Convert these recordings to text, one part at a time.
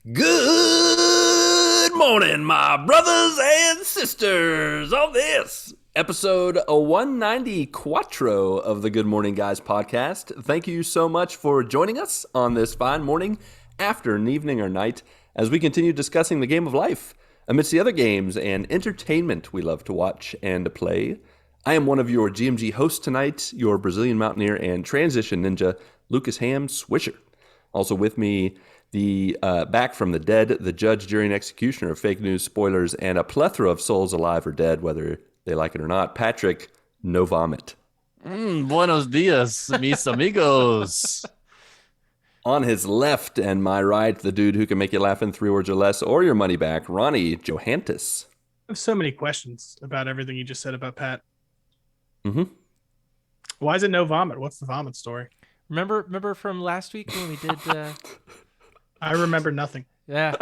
Good morning, my brothers and sisters, on this episode 190 Quattro of the Good Morning Guys podcast. Thank you so much for joining us on this fine morning, afternoon, evening, or night as we continue discussing the game of life amidst the other games and entertainment we love to watch and to play. I am one of your GMG hosts tonight, your Brazilian Mountaineer and Transition Ninja, Lucas Ham Swisher. Also with me, the back from the dead, the judge, jury, and executioner of fake news, spoilers, and a plethora of souls alive or dead, whether they like it or not, Patrick No Vomit. Buenos dias, mis amigos. On his left and my right, the dude who can make you laugh in 3 words or less, or your money back, Ronnie Johantis. I have so many questions about everything you just said about Pat. Mm-hmm. Why is it no vomit? What's the vomit story? Remember from last week when we did? I remember nothing. Yeah,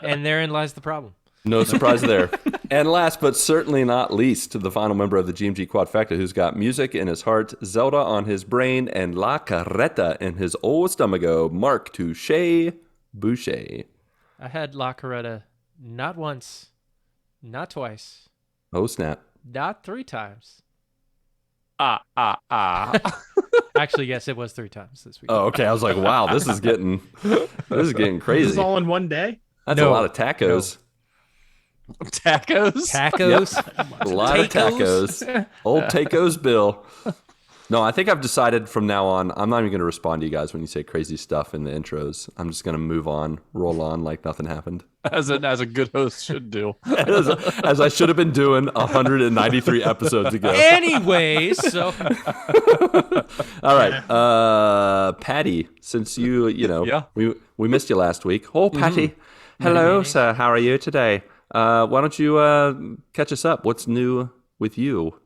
and therein lies the problem. No surprise there. And last but certainly not least, the final member of the GMG Quadfecta who's got music in his heart, Zelda on his brain, and La Carreta in his old stomacho, Marc Touche Boucher. I had La Carreta not once, not twice, Oh, snap. not 3 times. Ah. Actually, yes, it was 3 times this week. Oh, okay. I was like, wow, this is getting This crazy. is all in one day? That's a lot of tacos. Tacos? Tacos. A lot of Tacos? tacos. Old tacos Bill. No, I think I've decided from now on, I'm not even going to respond to you guys when you say crazy stuff in the intros. I'm just going to move on, roll on like nothing happened. As a good host should do. as I should have been doing 193 episodes ago. Anyways, so All right. Patty, since Yeah. we missed you last week. Oh, Patty. Hello, sir. How are you today? Why don't you catch us up? What's new with you?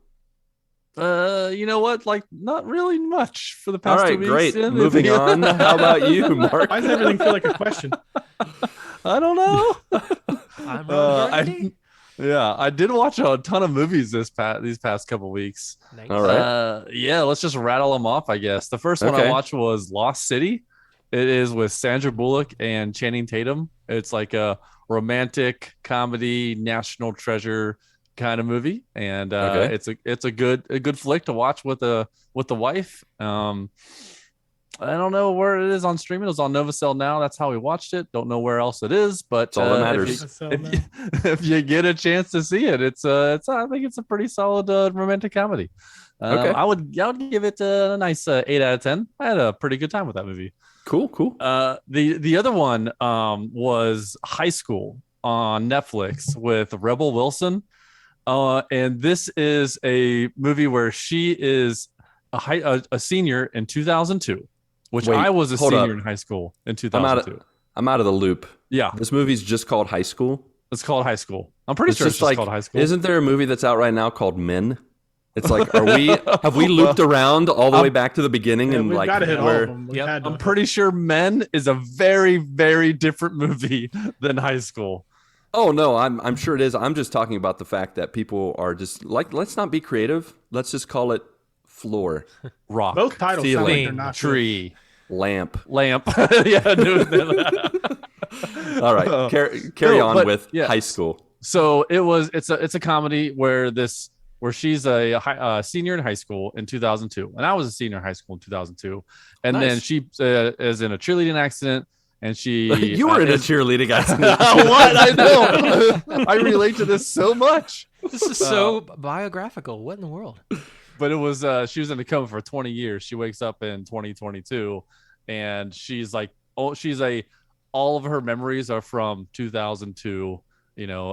You know what? Like, not really much for the All past right, 2 weeks. great. Yeah, Moving on. How about you, Marc? Why does everything feel like a question? I don't know. I'm Ron Burgundy. I did watch a ton of movies these past couple weeks. Nice. All right. Yeah, let's just rattle them off, I guess. The first one Okay. I watched was Lost City. It is with Sandra Bullock and Channing Tatum. It's like a romantic comedy, national treasure kind of movie, and Okay. it's a good flick to watch with the wife. I don't know where it is on streaming. It's on Novacell now. That's how we watched it. Don't know where else it is, but That's all that matters. if you get a chance to see it, it's I think it's a pretty solid romantic comedy. Okay. I would give it a nice 8 out of 10. I had a pretty good time with that movie. Cool. The other one was High School on Netflix with Rebel Wilson. And this is a movie where she is a senior in 2002, which Wait, I was a hold senior up. in high school in 2002. I'm out of the loop. Yeah, This movie's just called High School. it's called High School. I'm pretty sure it's just called High School. Isn't there a movie that's out right now called Men? It's like, have we looped around all the way back to the beginning? Yeah, And we've like, got to hit all where- of them. We've Yep. had to. I'm pretty sure Men is a very, very different movie than High School. Oh no, I'm sure it is. I'm just talking about the fact that people are just like, let's not be creative. Let's just call it floor, Rock, Both titles sound like Feeling, they're not tree, lamp. lamp. Yeah, no, All right, carry No, on but, with yeah. High School. So it's a comedy where she's a senior in high school in 2002, and I was a senior in high school in 2002, and Nice. then she is in a cheerleading accident, and she You were in a cheerleading accident. what I know. I relate to this so much, This is so biographical. What in the world? but it was she was in a coma for 20 years. She wakes up in 2022, and she's like, all of her memories are from 2002.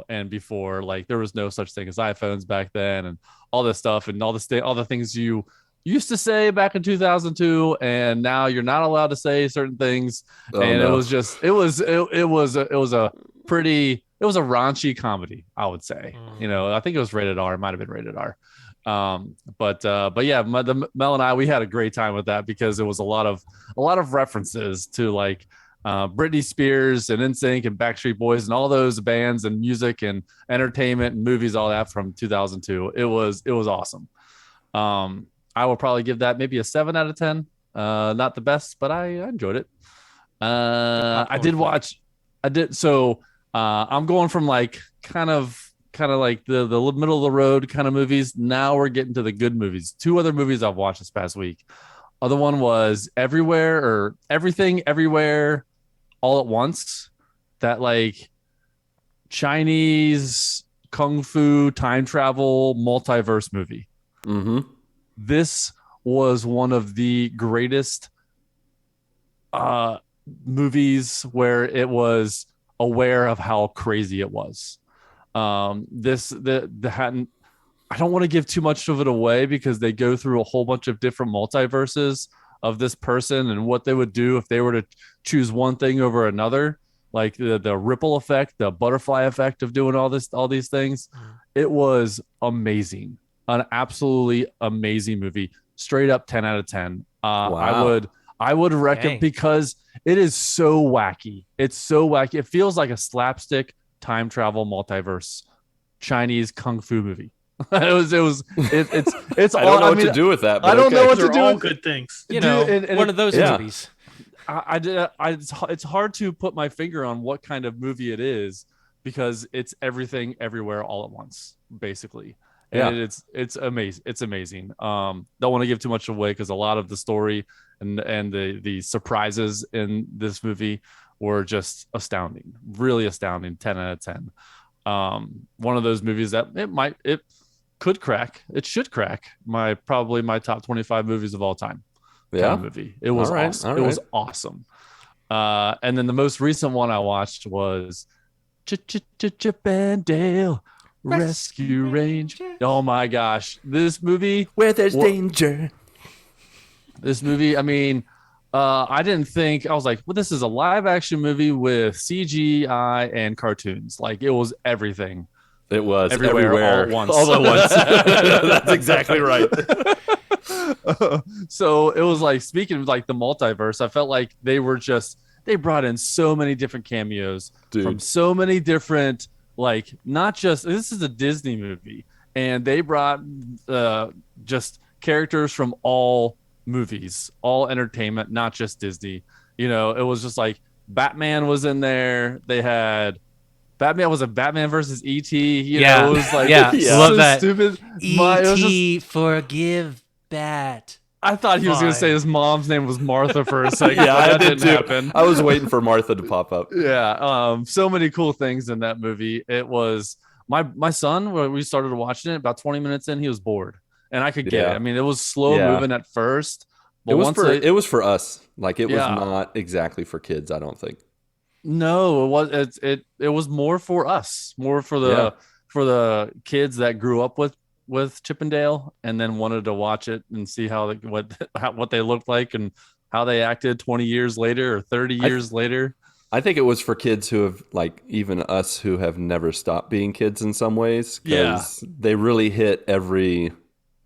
And before, like, there was no such thing as iPhones back then, and all this stuff, and all the things you used to say back in 2002, and now you're not allowed to say certain things. Oh, And no. it was a raunchy comedy, I would say. I think it was rated R. It might have been rated R. But yeah, Mel and I, we had a great time with that because it was a lot of references to like Britney Spears and NSYNC and Backstreet Boys and all those bands and music and entertainment and movies, all that from 2002. It was awesome. I will probably give that maybe a 7 out of 10. Not the best, but I enjoyed it. I did watch I did. So I'm going from like kind of like the middle of the road kind of movies. Now we're getting to the good movies. Two other movies I've watched this past week. Other one was Everywhere or Everything Everywhere All at Once. That like Chinese kung fu time travel multiverse movie. Mm-hmm. This was one of the greatest movies where it was aware of how crazy it was. The hadn't. I don't want to give too much of it away because they go through a whole bunch of different multiverses of this person and what they would do if they were to choose one thing over another, like the ripple effect, the butterfly effect of doing all these things. It was amazing, an absolutely amazing movie. Straight up 10 out of 10. Wow. I would recommend Dang. because it is so wacky. It's so wacky. It feels like a slapstick time travel multiverse Chinese kung fu movie. It's I don't know what to do with that. But I don't know what Those to are do all with good things. You know, and one of those yeah. movies. It's hard to put my finger on what kind of movie it is because it's everything everywhere all at once, basically. And Yeah. it's amazing. It's amazing. Don't want to give too much away because a lot of the story and the surprises in this movie were just astounding, really astounding. 10 out of 10. One of those movies that it should crack probably my top 25 movies of all time. Kind Yeah. of movie. It was All right, awesome. all It was right. awesome. And then the most recent one I watched was Chippendale Rescue Range. Oh my gosh, this movie. Where there's danger. This movie. I mean, I didn't think. I was like, well, this is a live action movie with CGI and cartoons. Like it was everything. It was Everywhere, all at once. All at once. That's exactly right. So it was like, speaking of like the multiverse, I felt like they brought in so many different cameos from Dude. so many different, like, not just, this is a Disney movie, and they brought just characters from all movies, all entertainment, not just Disney. You know, it was just like Batman was in there. They had Batman was a Batman versus E.T. You know, it was like yeah. Yeah. Love so that. stupid. It was just, E.T. forgive Bat. I thought he was going to Fine. say his mom's name was Martha for a second. Yeah, but I that did didn't too. happen. I was waiting for Martha to pop up. Yeah, so many cool things in that movie. It was my son when we started watching it. About 20 minutes in, he was bored, and I could get Yeah. it. I mean, it was slow Yeah. moving at first, but It was for us. Like it was Yeah. not exactly for kids, I don't think. no, it was it was more for us, more for the kids that grew up with Chippendale and then wanted to watch it and see what they looked like and how they acted 20 years later or 30 years later. I think it was for kids who have, like, even us who have never stopped being kids in some ways, because they really hit every,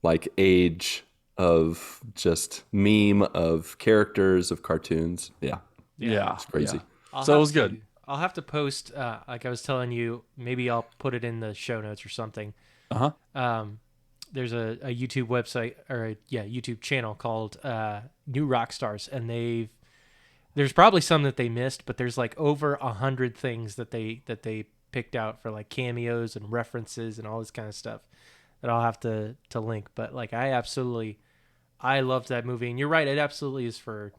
like, age of just meme, of characters, of cartoons. Yeah, Yeah, it's crazy. So it was good. I'll have to post, like I was telling you, maybe I'll put it in the show notes or something. There's a YouTube website or a YouTube channel called New Rockstars, and there's probably some that they missed, but there's like over 100 things that they picked out for like cameos and references and all this kind of stuff that I'll have to link. But like I loved that movie, and you're right, it absolutely is for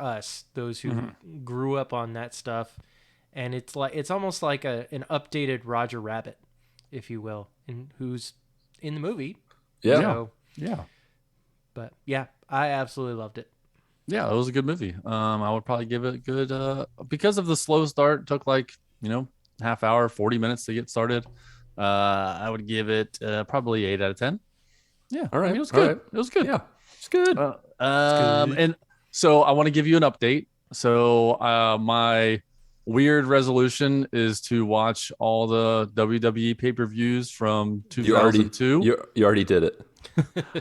us, those who grew up on that stuff, and it's almost like an updated Roger Rabbit, if you will, and who's in the movie. Yeah. So, Yeah. but yeah, I absolutely loved it. Yeah, it was a good movie. I would probably give it a good because of the slow start, took like, half hour, 40 minutes to get started. I would give it probably 8 out of 10. Yeah. All right. I mean, it was all good. right. It was good. Yeah, it's good. And so I want to give you an update. So my weird resolution is to watch all the WWE pay-per-views from 2002. You already did it.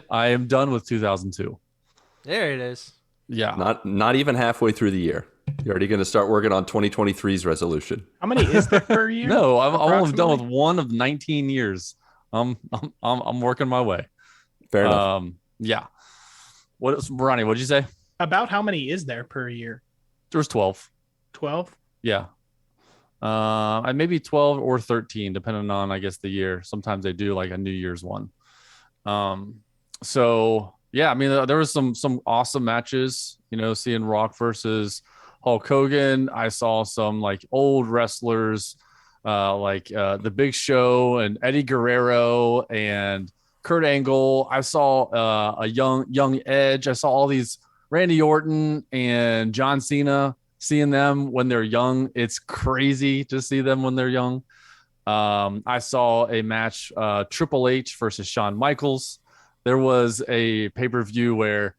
I am done with 2002. There it is. Yeah. Not even halfway through the year. You're already going to start working on 2023's resolution. How many is there per year? No, I'm only done with approximately? one of 19 years. I'm working my way. Fair enough. Yeah. Ronnie, what'd you say? About how many is there per year? There was 12. 12? Yeah. And maybe 12 or 13, depending on, I guess, the year. Sometimes they do like a New Year's one. So yeah, I mean, there was some awesome matches, seeing Rock versus Hulk Hogan. I saw some like old wrestlers, like the Big Show and Eddie Guerrero and Kurt Angle. I saw a young Edge. I saw all these Randy Orton and John Cena. Seeing them when they're young, it's crazy to see them when they're young. I saw a match, Triple H versus Shawn Michaels. There was a pay-per-view where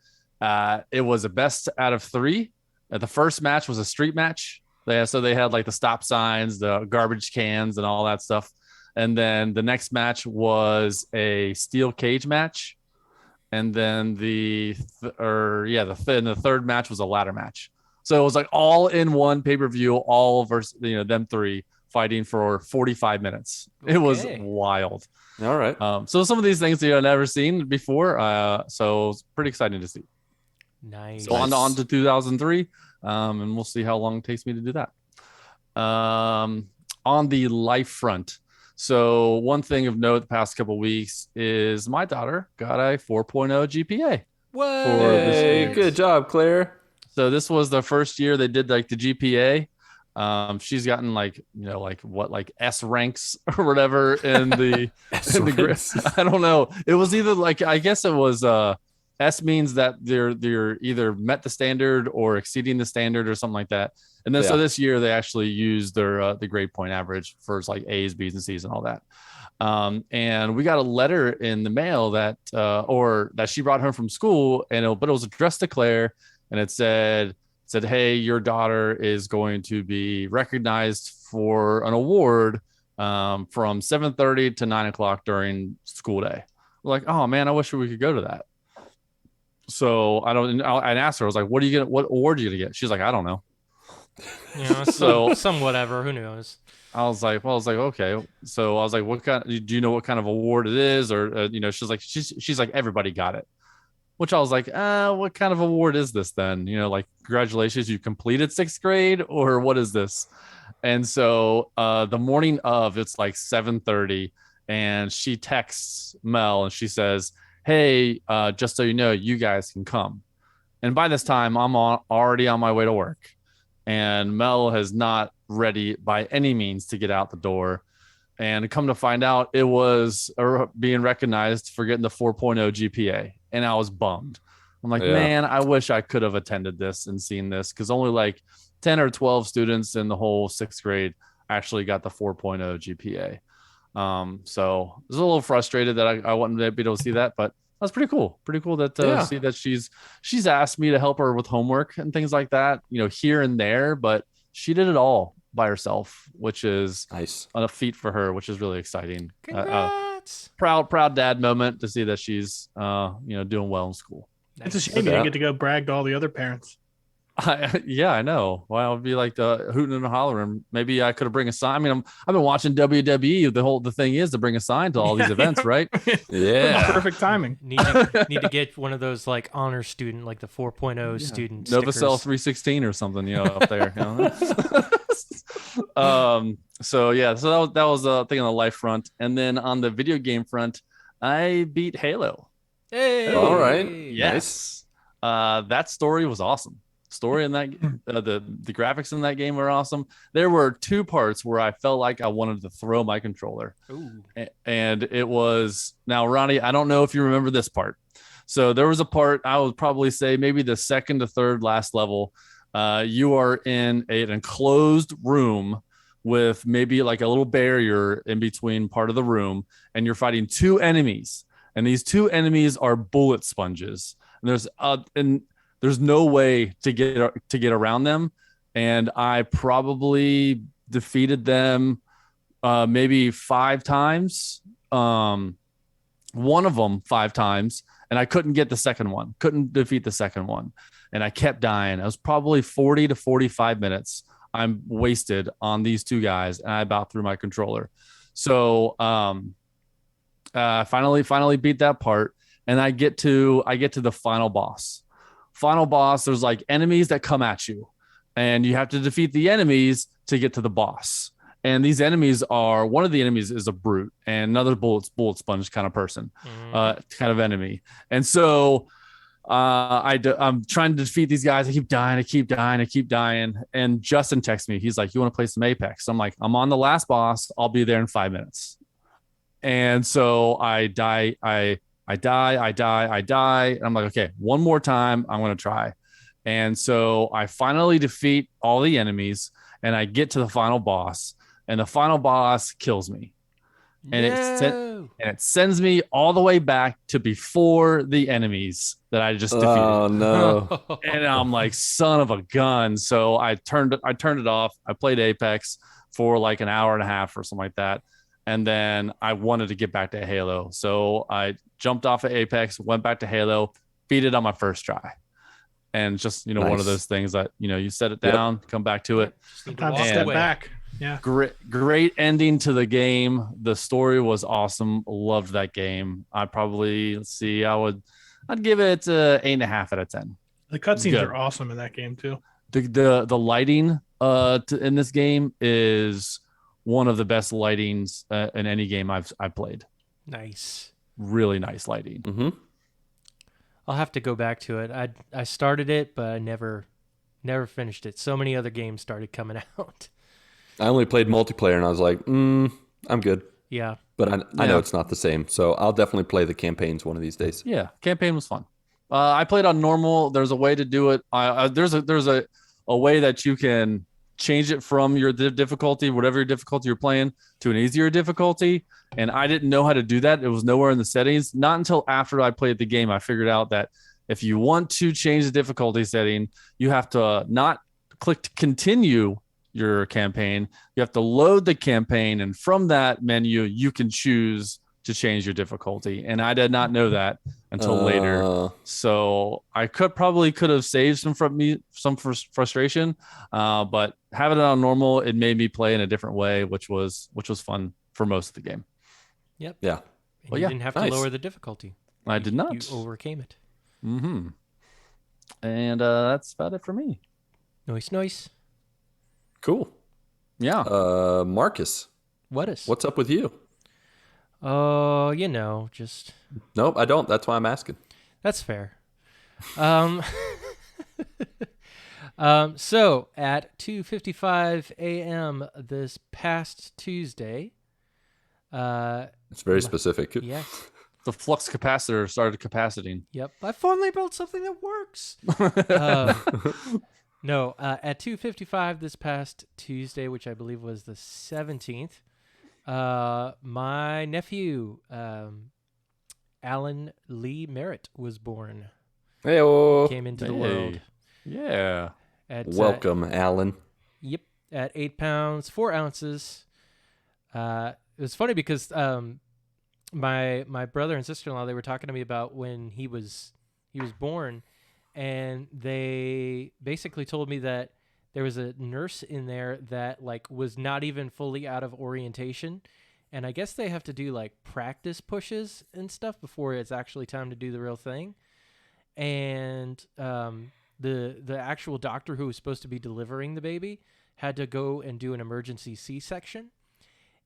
it was a best out of 3. The first match was a street match. So they had like the stop signs, the garbage cans, and all that stuff. And then the next match was a steel cage match. And then the third match was a ladder match. So it was like all in one pay-per-view, all versus them 3 fighting for 45 minutes. It was wild. All right. So some of these things I've never seen before. So it's pretty exciting to see. Nice. So on to 2003, and we'll see how long it takes me to do that. On the life front. So one thing of note the past couple of weeks is my daughter got a 4.0 GPA. Hey, good job, Claire. So this was the first year they did like the GPA. She's gotten like S ranks or whatever in the I don't know. It was either like, I guess it was S means that they're either met the standard or exceeding the standard or something like that. And then so this year they actually used their the grade point average for like A's, B's, and C's and all that. And we got a letter in the mail that she brought home from school, but it was addressed to Claire, and it said, hey, your daughter is going to be recognized for an award from 7:30 to 9 o'clock during school day. We're like, oh man, I wish we could go to that. So I asked her, I was like, what award are you gonna get? She's like, I don't know. Some whatever, who knows? I was like, okay. So I was like, do you know what kind of award it is? Or, she's like, everybody got it. Which I was like, what kind of award is this then? Like, congratulations, you completed 6th grade, or what is this? And so the morning of, it's like 7:30, and she texts Mel and she says, hey, just so you know, you guys can come. And by this time, I'm already on my way to work. And Mel has not ready by any means to get out the door. And come to find out, it was being recognized for getting the 4.0 GPA. And I was bummed. I'm like, man, I wish I could have attended this and seen this, because only like 10 or 12 students in the whole 6th grade actually got the 4.0 GPA. So I was a little frustrated that I wasn't able to see that, but that's pretty cool. Pretty cool that see that she's asked me to help her with homework and things like that, here and there, but she did it all by herself, which is nice, on a feat for her, which is really exciting. Congrats. Proud dad moment to see that she's doing well in school. It's a shame you didn't get to go brag to all the other parents. I know. Well, it'd be like the hooting and hollering. Maybe I could have bring a sign. I mean, I've been watching WWE. The thing is to bring a sign to all these events, right? Yeah, perfect timing. Need to get one of those like honor student, like the 4.0 student Novacell 316 or something, up there. So that was a thing on the life front, and then on the video game front, I beat Halo. Hey, all right, yes, nice. That story was awesome. Story in that the graphics in that game were awesome. There were 2 parts where I felt like I wanted to throw my controller. Ooh. And it was, now Ronnie, I don't know if you remember this part. So there was a part, I would probably say maybe the 2nd to 3rd last level. You are in an enclosed room with maybe like a little barrier in between part of the room, and you're fighting 2 enemies, and these 2 enemies are bullet sponges, and there's no way to get around them. And I probably defeated them maybe 5 times. One of them 5 times. And I couldn't get the second one. Couldn't defeat the second one. And I kept dying. I was probably 40 to 45 minutes I'm wasted on these 2 guys. And I about threw my controller. So finally beat that part. And I get to the final boss. There's like enemies that come at you, and you have to defeat the enemies to get to the boss. And these enemies are, one of the enemies is a brute, and another bullet sponge kind of person, kind of enemy. And so I'm trying to defeat these guys. I keep dying. And Justin texts me. He's like, "You want to play some Apex?" I'm like, "I'm on the last boss. I'll be there in 5 minutes." And so I die. I die. And I'm like, okay, one more time. I'm going to try. And so I finally defeat all the enemies, and I get to the final boss, and the final boss kills me. And it sends me all the way back to before the enemies that I just defeated. Oh no. And I'm like, son of a gun. So I turned it off. I played Apex for like an hour and a half or something like that. And then I wanted to get back to Halo. So I jumped off of Apex, went back to Halo, beat it on my first try. And just, Nice. one of those things that, you set it down, come back to it. Sometimes step back. Yeah. Great ending to the game. The story was awesome. Loved that game. I'd give it 8.5 out of 10. The cutscenes are awesome in that game too. The lighting in this game is one of the best lightings in any game I've played. Nice. Really nice lighting. Mm-hmm. I'll have to go back to it. I started it, but I never finished it. So many other games started coming out. I only played multiplayer, and I was like, I'm good. Yeah. But I know it's not the same, so I'll definitely play the campaigns one of these days. Yeah, campaign was fun. I played on normal. There's a way to do it. There's a way that you can change it from your difficulty, whatever your difficulty you're playing, to an easier difficulty. And I didn't know how to do that. It was nowhere in the settings. Not until after I played the game, I figured out that if you want to change the difficulty setting, you have to not click to continue your campaign. You have to load the campaign. And from that menu, you can choose to change your difficulty. And I did not know that until later. So I could have saved some frustration. But having it on normal, it made me play in a different way, which was fun for most of the game. Yep. Yeah. And you didn't have to lower the difficulty. I did not. You overcame it. Mm-hmm. And that's about it for me. Nice. Cool. Yeah. Marcus. What's up with you? Oh, just... Nope, I don't. That's why I'm asking. That's fair. So at 2:55 a.m. this past Tuesday, it's very specific. Yes. The flux capacitor started capacitating. Yep. I finally built something that works. No, at 2:55 this past Tuesday, which I believe was the 17th, my nephew, Alan Lee Merritt, was born. Hey-o. Came into the world. Yeah. Welcome, Alan. Yep. At 8 pounds, 4 ounces. It was funny because my brother and sister-in-law, they were talking to me about when he was born, and they basically told me that there was a nurse in there that was not even fully out of orientation, and I guess they have to do practice pushes and stuff before it's actually time to do the real thing. And the actual doctor who was supposed to be delivering the baby had to go and do an emergency C-section.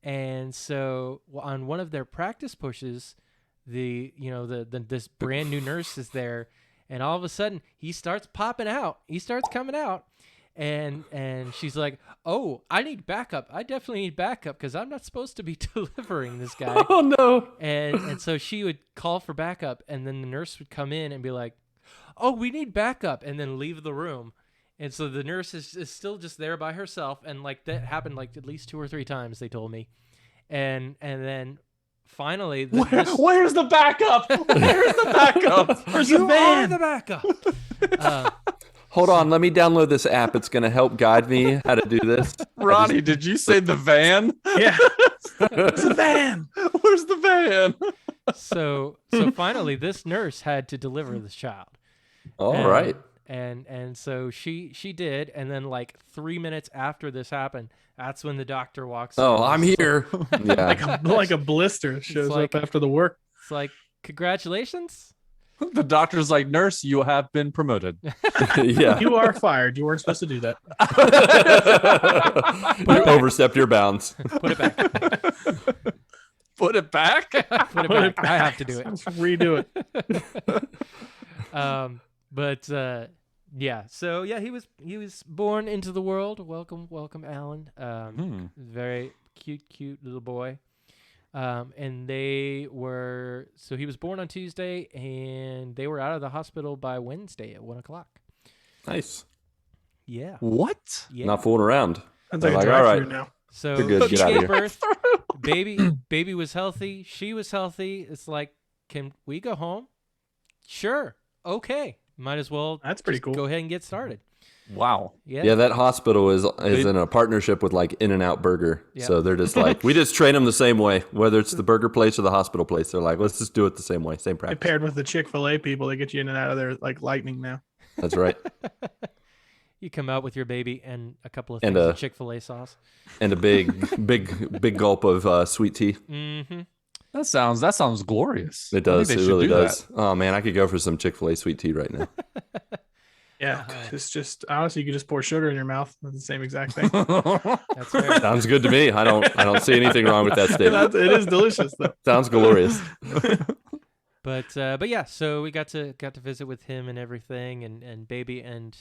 And so on one of their practice pushes, this brand new nurse is there, and all of a sudden he starts popping out. He starts coming out, and she's like, "Oh, I need backup. I definitely need backup because I'm not supposed to be delivering this guy." Oh no! And so she would call for backup, and then the nurse would come in and be like, "Oh, we need backup," and then leave the room. And so the nurse is still just there by herself, and that happened at least 2 or 3 times, they told me. And then finally, where's the backup? Where's the backup? Where's the van? Are the backup. Hold on, let me download this app. It's going to help guide me how to do this. Ronnie, did you say the van? Yeah. It's the van. Where's the van? So finally, this nurse had to deliver this child. All right. And so she did, and then 3 minutes after this happened, that's when the doctor walks in. Oh, I'm here. Yeah. like a blister shows up after the work. It's like, congratulations. The doctor's like, nurse, you have been promoted. Yeah. You are fired. You weren't supposed to do that. You overstepped your bounds. Put it back. Put it back. Put it back. I have to do it. Redo it. Yeah. So yeah, he was born into the world. Welcome, Alan. Very cute little boy. And he was born on Tuesday, and they were out of the hospital by Wednesday at 1:00. Nice. Yeah. What? Yeah. Not fooling around. Sounds like a Like, drive-through all right. now. So You're good. Get she out of gave here. birth. Baby was healthy. She was healthy. It's like, can we go home? Sure. Okay. Might as well. That's pretty just cool. Go ahead and get started. Wow. Yeah. Yeah, that hospital is in a partnership with like In-N-Out Burger. Yeah. So they're just like, we just train them the same way, whether it's the burger place or the hospital place. They're like, let's just do it the same way, same They practice. paired with the Chick-fil-A people. They get you in and out of there like lightning now. That's right. You come out with your baby and a couple of And things of Chick-fil-A sauce. And a big gulp of sweet tea. Mm-hmm. That sounds glorious. It does. I think It they really should do does. Oh man, I could go for some Chick-fil-A sweet tea right now. Yeah, it's just honestly, you could just pour sugar in your mouth. It's the same exact thing. that. That's fair. Sounds good to me. I don't see anything wrong with that statement. It is delicious though. Sounds glorious. But yeah, so we got to visit with him and everything, and baby and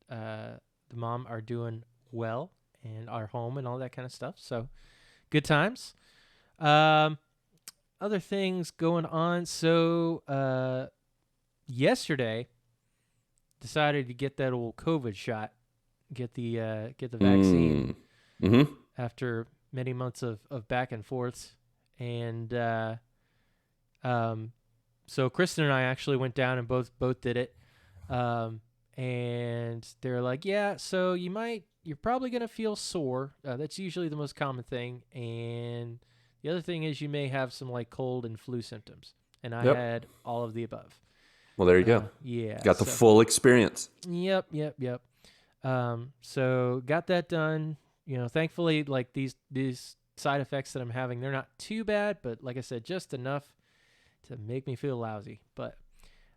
the mom are doing well and are home and all that kind of stuff. So good times. Other things going on. So yesterday decided to get that old COVID shot, get the vaccine Mm-hmm. after many months of back and forths. And so Kristen and I actually went down and both did it. And they're like, yeah, so you're probably going to feel sore. That's usually the most common thing. And the other thing is you may have some like cold and flu symptoms. And I had all of the above. Well, there you go. Yeah. Got the full experience. Yep. So got that done. You know, thankfully, like these side effects that I'm having, they're not too bad, but like I said, just enough to make me feel lousy. But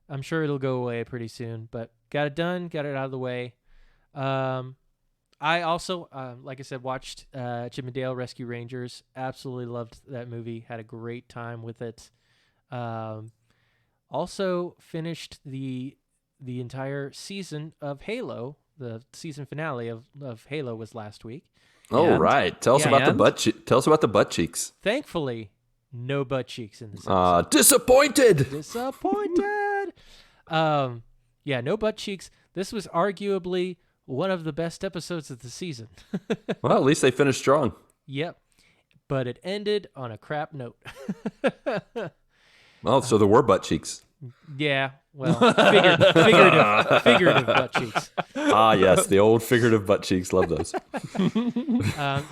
I'm sure it'll go away pretty soon. But got it done, got it out of the way. I also, like I said, watched Chip and Dale Rescue Rangers. Absolutely loved that movie. Had a great time with it. Also finished the entire season of Halo. The season finale of Halo was last week. Oh, right. Tell us about the butt cheeks. Thankfully, no butt cheeks in this episode. Disappointed. Disappointed. Yeah, no butt cheeks. This was arguably one of the best episodes of the season. Well, at least they finished strong. Yep. But it ended on a crap note. Oh, so there were butt cheeks. Yeah, well, figurative butt cheeks. Ah, yes, the old figurative butt cheeks. Love those.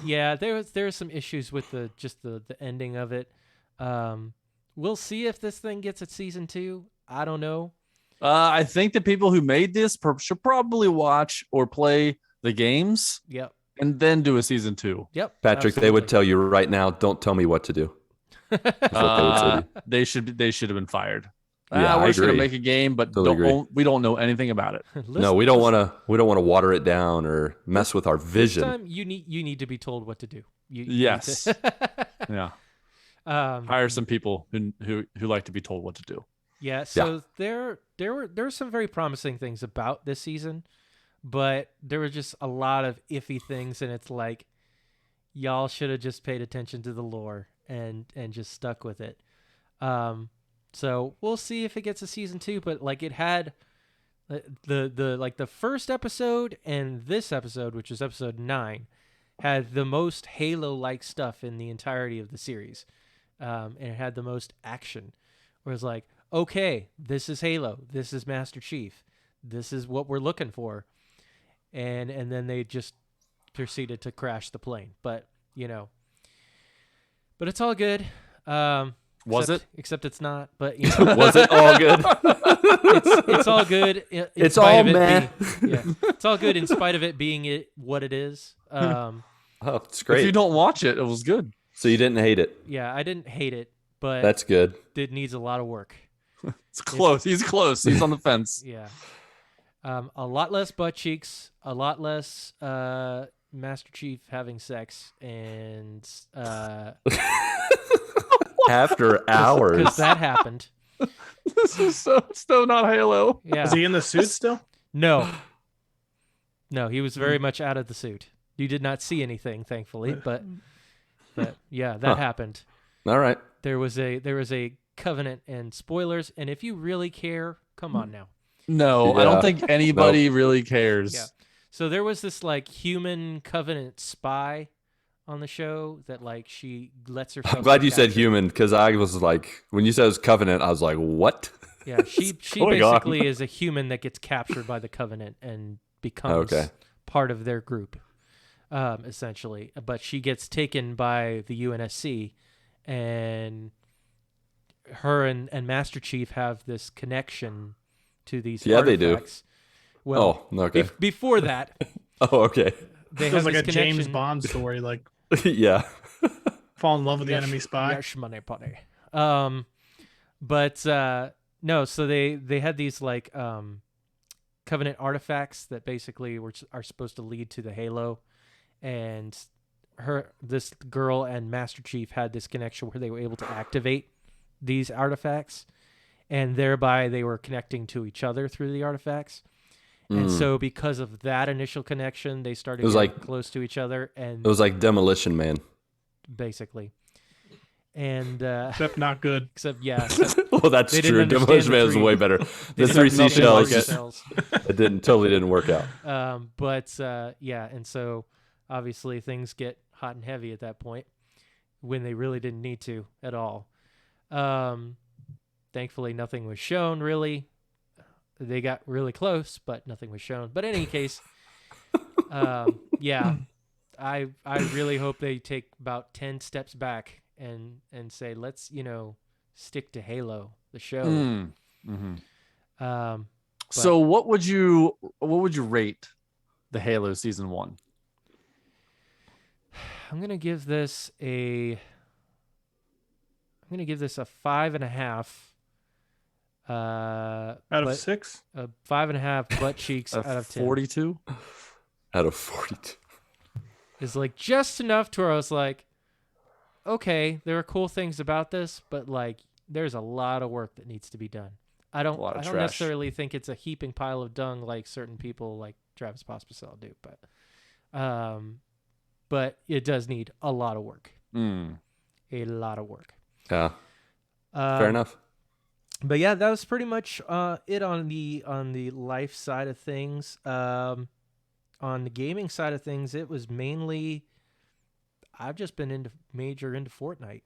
Yeah, there were some issues with the ending of it. We'll see if this thing gets a season 2. I don't know. I think the people who made this should probably watch or play the games. Yep. And then do a season 2. Yep. Patrick, they would tell you right now, don't tell me what to do. That's what they would say to you. They should have been fired. Yeah, we're I just gonna agree. make a game, but Totally we don't know anything about it. No, we don't want to water it down or mess with our This vision. time you need to be told what to do. You Yes. need to- Yeah. Hire some people who like to be told what to do. Yeah, so there were some very promising things about this season, but there were just a lot of iffy things, and it's like y'all should have just paid attention to the lore and just stuck with it. So we'll see if it gets a season 2, but like it had the first episode and this episode, which is episode 9, had the most Halo-like stuff in the entirety of the series, and it had the most action. Where it's like, okay, this is Halo, this is Master Chief, this is what we're looking for, and then they just proceeded to crash the plane. But but it's all good. Except it's not. But Was it all good? it's all good. It's all meh. It's all good in spite of it being what it is. Oh, it's If great. you don't watch it, it was good. So you didn't hate it. Yeah, I didn't hate it, but That's good. it needs a lot of work. It's close. He's close. He's on the fence. Yeah. A lot less butt cheeks, a lot less Master Chief having sex, and after hours. because that happened. This is so not Halo. Yeah. Is he in the suit still? No, he was very much out of the suit. You did not see anything, thankfully, but yeah, that happened. All right. There was a covenant and spoilers, and if you really care, come on now. No, Yeah. I don't think anybody really cares. Yeah. So there was this like human covenant spy on the show that like she lets herself. I'm glad you get said captured. human because I was like, when you said it was Covenant, I was like, what? Yeah, she going on? basically is a human that gets captured by the covenant and becomes part of their group, essentially. But she gets taken by the UNSC, and her and Master Chief have this connection to these artifacts. Well, okay. Before that, Oh, okay. they It have was like this a connection. James Bond story, like Yeah. fall in love with the enemy spy. Yes, money, money. But no, so they had these like covenant artifacts that basically are supposed to lead to the Halo, and this girl and Master Chief had this connection where they were able to activate these artifacts, and thereby they were connecting to each other through the artifacts. And so because of that initial connection, they started getting close to each other, and It was like Demolition Man. basically. And Except not good. yeah, Well, that's They didn't true. understand Demolition the Man is three. way better. The didn't three have nothing seashells like just it. it totally didn't work out. But yeah, and so obviously things get hot and heavy at that point when they really didn't need to at all. Thankfully, nothing was shown really. They got really close, but nothing was shown. But in any case, yeah, I really hope they take about 10 steps back and say, let's, stick to Halo, the show. Mm-hmm. So what would you rate the Halo season 1? I'm gonna give this a 5.5. Out of 6? A 5.5 butt cheeks out of 10. 42? Out of 42. Is like just enough to where I was like, okay, there are cool things about this, but like there's a lot of work that needs to be done. I don't trash. necessarily think it's a heaping pile of dung like certain people like Travis Pospisil do, but it does need a lot of work. A lot of work. Yeah. Fair enough. But yeah, that was pretty much it on the life side of things. On the gaming side of things, it was mainly I've just been into Fortnite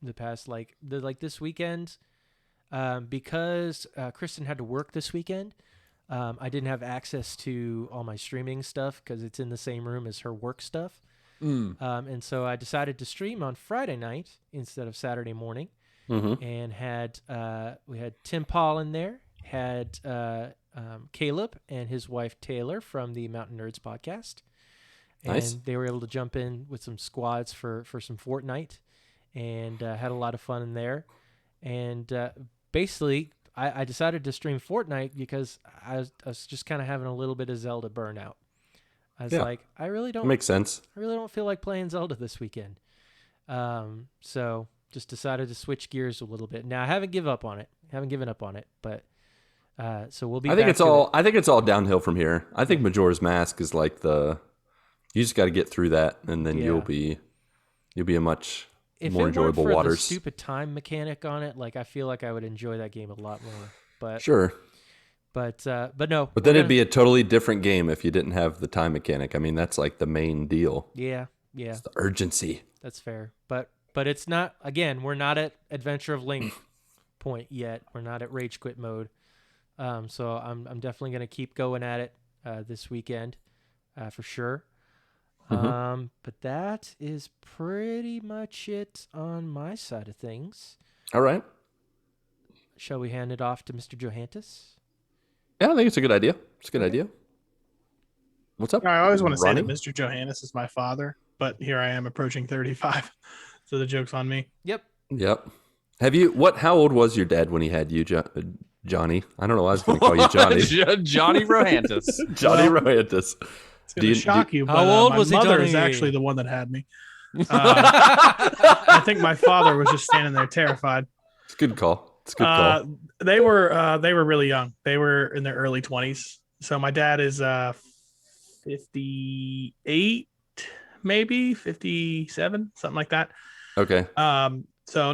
the past this weekend, because Kristen had to work this weekend. I didn't have access to all my streaming stuff because it's in the same room as her work stuff. And so I decided to stream on Friday night instead of Saturday morning. And we had Tim Paul in there, had Caleb and his wife Taylor from the Mountain Nerds podcast. And Nice. they were able to jump in with some squads for some Fortnite, and had a lot of fun in there. And basically, I decided to stream Fortnite because I was just kind of having a little bit of Zelda burnout. I was like, I really don't Makes sense. I really don't feel like playing Zelda this weekend. So just decided to switch gears a little bit. Now I haven't given up on it, but so we'll be. I think back to it. I think it's all downhill from here. I think Majora's Mask is like you just got to get through that, and then you'll be a much more enjoyable if it weren't for waters. the stupid time mechanic on it, like I feel like I would enjoy that game a lot more. But Sure. But no. But then it'd be a totally different game if you didn't have the time mechanic. I mean, that's like the main deal. Yeah. It's the urgency. That's fair. But it's not. Again, we're not at Adventure of Link point yet. We're not at Rage Quit mode. So I'm definitely gonna keep going at it this weekend, for sure. But that is pretty much it on my side of things. All right. Shall we hand it off to Mr. Johantis? Yeah, I think it's a good idea. It's a good idea. What's up? I always want to say Ronnie? that Mr. Johannes is my father, but here I am approaching 35. So the joke's on me. Yep. Yep. How old was your dad when he had you, Johnny? I don't know why I was going to call you Johnny. Johnny Rohantis. Johnny Rohantis. It's going to shock you, but how old was my he, mother Johnny? is actually the one that had me. I think my father was just standing there terrified. It's a good call. It's a good call. They were really young. They were in their early 20s. So my dad is 58, maybe 57, something like that. Okay. So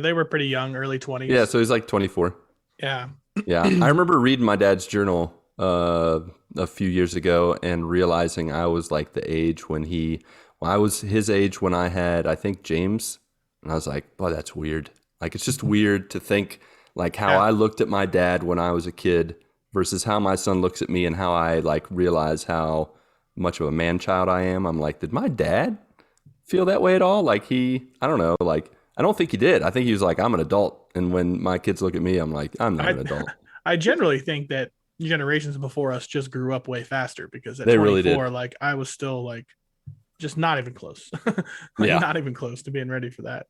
they were pretty young, early 20s. Yeah, so he's like 24. Yeah. Yeah. I remember reading my dad's journal a few years ago and realizing I was like the age when I was his age when I had, I think, James. And I was like, boy, that's weird. Like, it's just weird to think like how I looked at my dad when I was a kid versus how my son looks at me and how I like realize how much of a man child I am. I'm like, did my dad feel that way at all? Like I don't know. Like, I don't think he did. I think he was like, I'm an adult. And when my kids look at me, I'm like, I'm not an adult. I generally think that generations before us just grew up way faster because at They 24, really did. like I was still like just not even close. Not even close to being ready for that.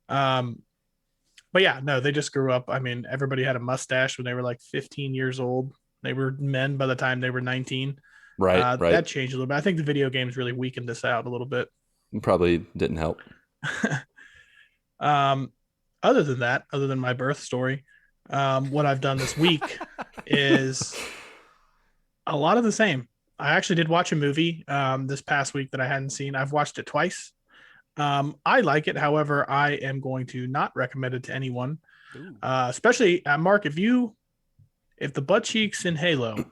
But yeah, no, they just grew up. I mean, everybody had a mustache when they were like 15 years old. They were men by the time they were 19. Right. That changed a little bit. I think the video games really weakened us out a little bit. Probably didn't help. Other than my birth story, what I've done this week is a lot of the same. I actually did watch a movie this past week that I hadn't seen. I've watched it twice. I like it. However, I am going to not recommend it to anyone, especially Mark. If the butt cheeks in Halo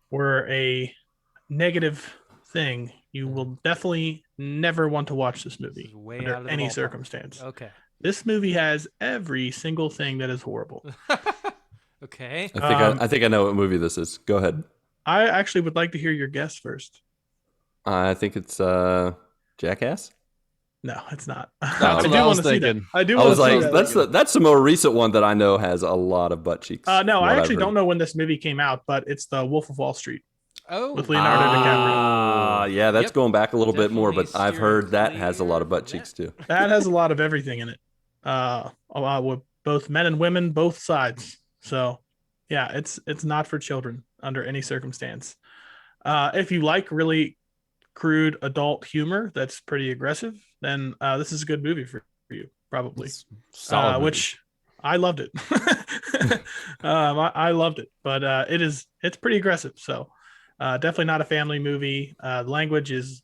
were a negative thing, you will definitely never want to watch this movie under any circumstance. Okay. This movie has every single thing that is horrible. Okay. I think I know what movie this is. Go ahead. I actually would like to hear your guess first. I think it's Jackass. No, it's not. That's what I was thinking. I do. I was want to like, see that. that's the more recent one that I know has a lot of butt cheeks. No, I actually don't know when this movie came out, but it's the Wolf of Wall Street. Oh, with Leonardo DiCaprio. Yeah, that's going back a little bit more, but Definitely I've heard that steer has a lot of butt clear. cheeks too. That has a lot of everything in it. A lot with both men and women, both sides. So, yeah, it's not for children under any circumstance. If you like really crude adult humor that's pretty aggressive, then this is a good movie for you, probably. Solid movie. Which I loved it. I loved it, but it's pretty aggressive. So definitely not a family movie. The language is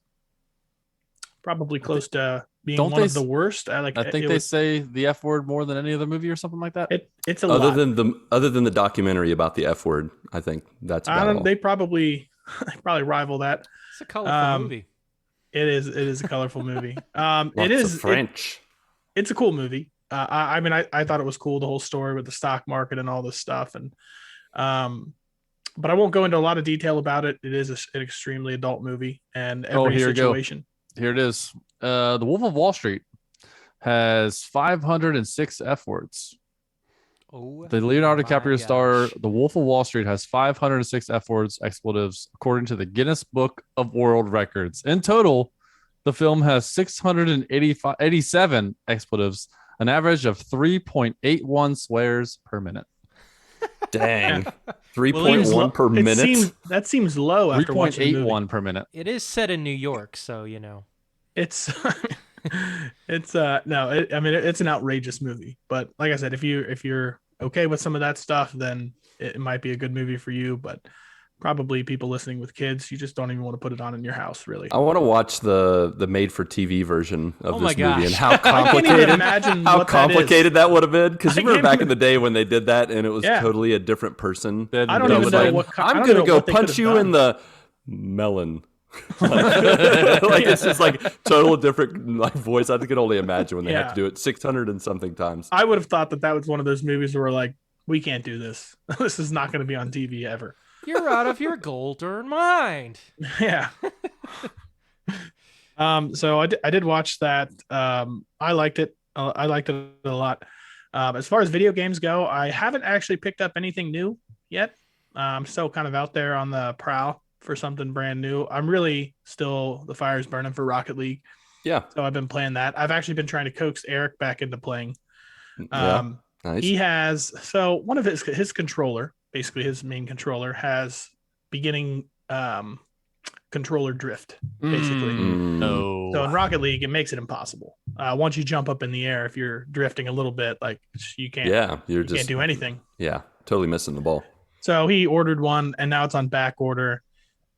probably close to being one of the worst. I think they say the F word more than any other movie or something like that. It's a lot. Other than the documentary about the F word, I think that's about all. They probably rival that. It's a colorful movie. It is a colorful movie. It is French. It's a cool movie. I mean, I thought it was cool, the whole story with the stock market and all this stuff, and but I won't go into a lot of detail about it. It is an extremely adult movie, and every situation. Here it is. The Wolf of Wall Street has 506 F words. Oh, the Leonardo DiCaprio star, The Wolf of Wall Street, has 506 F words, expletives, according to the Guinness Book of World Records. In total, the film has 687 expletives, an average of 3.81 swears per minute. Dang. 3.1 per minute? That seems low after watching the movie. 3.81 per minute. It is set in New York, so, you know. It's it's an outrageous movie. But like I said, if you're okay with some of that stuff, then it might be a good movie for you. But probably people listening with kids, you just don't even want to put it on in your house, really. I want to watch the made-for-TV version of this movie and how complicated that would have been. Because you remember back in the day when they did that and it was totally a different person. I don't even know what. I'm gonna go punch you in the melon. Like it's just like total different like voice. I can only imagine when they have to do it 600 and something times. I would have thought that was one of those movies where like, we can't do this. This is not going to be on TV ever. You're out of your golden mind. Yeah. So I did watch that. I liked it. I liked it a lot. As far as video games go, I haven't actually picked up anything new yet. I'm still kind of out there on the prowl for something brand new. I'm really still, the fire's burning for Rocket League. Yeah. So I've been playing that. I've actually been trying to coax Eric back into playing. Yeah. Nice. He has one of his controller, basically his main controller, has beginning controller drift, basically. No. So in Rocket League, it makes it impossible. Once you jump up in the air, if you're drifting a little bit, like you can't. Yeah, you can't do anything. Yeah, totally missing the ball. So he ordered one, and now it's on back order.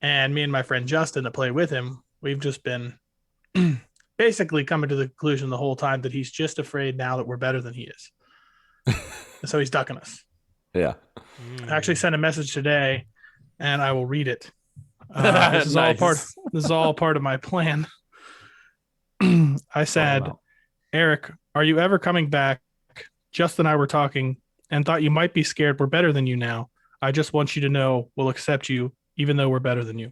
And me and my friend Justin, to play with him, we've just been basically coming to the conclusion the whole time that he's just afraid now that we're better than he is. So he's ducking us. Yeah. I actually sent a message today, and I will read it. This is all part of my plan. I said, Eric, are you ever coming back? Justin and I were talking and thought you might be scared we're better than you now. I just want you to know we'll accept you even though we're better than you.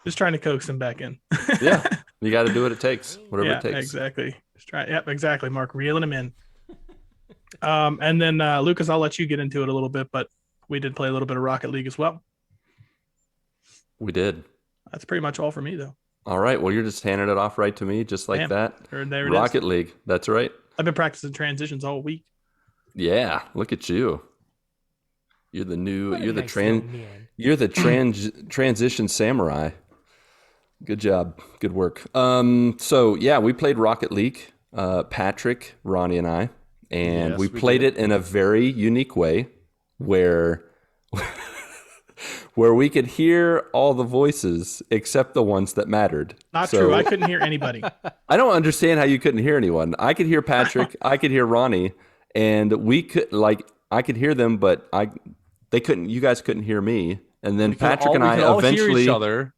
Just trying to coax him back in. Yeah. You got to do what it takes. Whatever it takes. Exactly. Just try. Yep, exactly, Mark. Reeling him in. And then Lucas, I'll let you get into it a little bit, but we did play a little bit of Rocket League as well. We did. That's pretty much all for me, though. All right. Well, you're just handing it off right to me, just like that. There it Rocket is. League. That's right. I've been practicing transitions all week. Yeah. Look at you. You're the new. What a You're the nice little man. You're the transition samurai. Good job. Good work. So yeah, we played Rocket League. Patrick, Ronnie, and I, and we played it in a very unique way, where we could hear all the voices except the ones that mattered. Not true. I couldn't hear anybody. I don't understand how you couldn't hear anyone. I could hear Patrick. I could hear Ronnie, and we could I could hear them, but they couldn't. You guys couldn't hear me. And then Patrick and I eventually hear each other.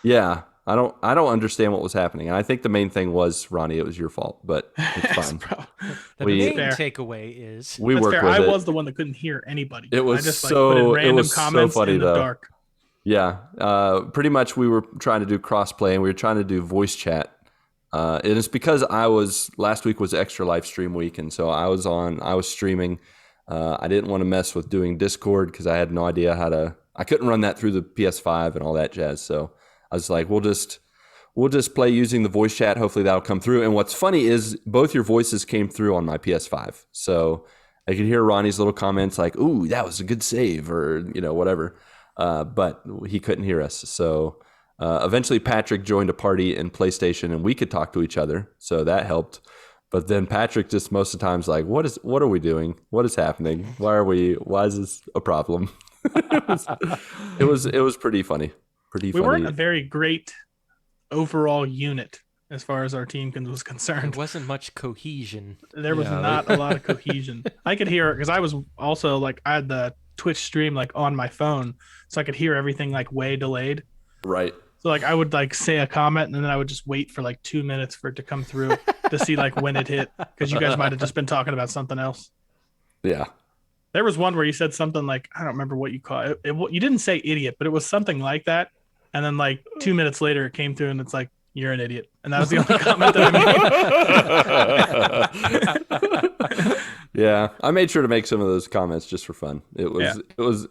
Yeah, I don't understand what was happening. And I think the main thing was, Ronnie, it was your fault, but it's fine. The main takeaway is we worked with I it. was the one that couldn't hear anybody. It was I just, so put in random it was comments so funny in the though. dark. Yeah, pretty much we were trying to do crossplay and we were trying to do voice chat. And it's because last week was extra live stream week, and so I was streaming. I didn't want to mess with doing Discord because I had no idea I couldn't run that through the PS5 and all that jazz. So I was like, we'll just play using the voice chat. Hopefully that'll come through. And what's funny is both your voices came through on my PS5. So I could hear Ronnie's little comments like, "Ooh, that was a good save," or whatever. But he couldn't hear us. So eventually Patrick joined a party in PlayStation and we could talk to each other. So that helped. But then Patrick just most of the time's like, what are we doing? What is happening? Why is this a problem? It was pretty funny. We weren't a very great overall unit as far as our team was concerned. There wasn't much cohesion. There was not a lot of cohesion. I could hear it because I was also I had the Twitch stream on my phone, so I could hear everything way delayed. Right. So I would say a comment and then I would just wait for 2 minutes for it to come through to see when it hit, because you guys might have just been talking about something else. Yeah. There was one where you said something I don't remember what you called it. You didn't say idiot, but it was something like that. And then 2 minutes later it came through and it's you're an idiot. And that was the only comment that I made. Yeah. I made sure to make some of those comments just for fun. It was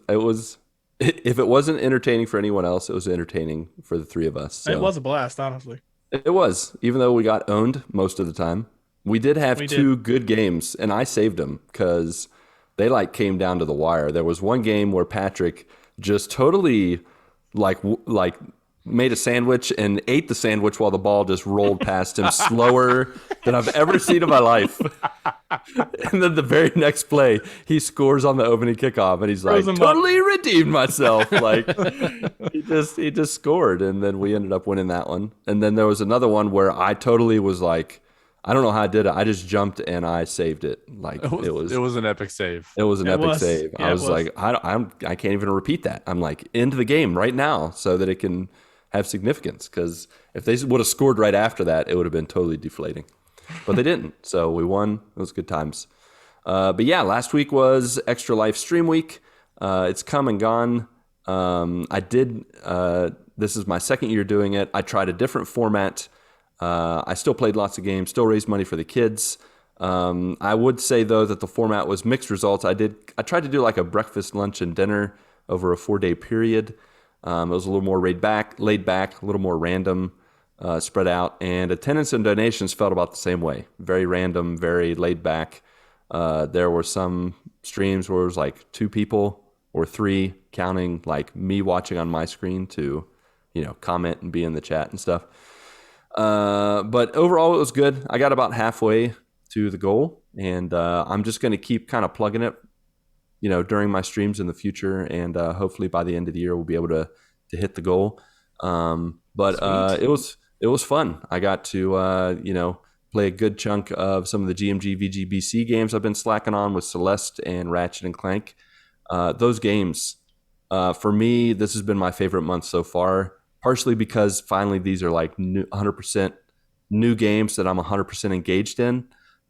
if it wasn't entertaining for anyone else, it was entertaining for the three of us. So. It was a blast, honestly. It was, even though we got owned most of the time. We did have two good games, and I saved them because they came down to the wire. There was one game where Patrick just totally made a sandwich and ate the sandwich while the ball just rolled past him slower than I've ever seen in my life. And then the very next play, he scores on the opening kickoff, and he's totally redeemed myself. He just scored, and then we ended up winning that one. And then there was another one where I totally was I don't know how I did it. I just jumped and I saved it. It was an epic save. It was an epic save. Yeah, I was I can't even repeat that. I'm into the game right now so that it can have significance, because if they would have scored right after that, it would have been totally deflating. But they didn't, so we won. It was good times. But yeah, last week was extra live stream week. It's come and gone. This is my second year doing it. I tried a different format. I still played lots of games, still raised money for the kids. I would say though that the format was mixed results. I tried to do a breakfast, lunch, and dinner over a 4-day period. It was a little more laid back, a little more random, spread out, and attendance and donations felt about the same way. Very random, very laid back. There were some streams where it was like 2 people or 3, counting like me watching on my screen to, comment and be in the chat and stuff. But overall, it was good. I got about halfway to the goal, and I'm just going to keep kind of plugging it, during my streams in the future, and hopefully by the end of the year we'll be able to hit the goal. But it was fun. I got to play a good chunk of some of the GMG VGBC games I've been slacking on with Celeste and Ratchet and Clank. Those games, for me, this has been my favorite month so far. Partially because finally these are like 100% new games that I'm 100% engaged in.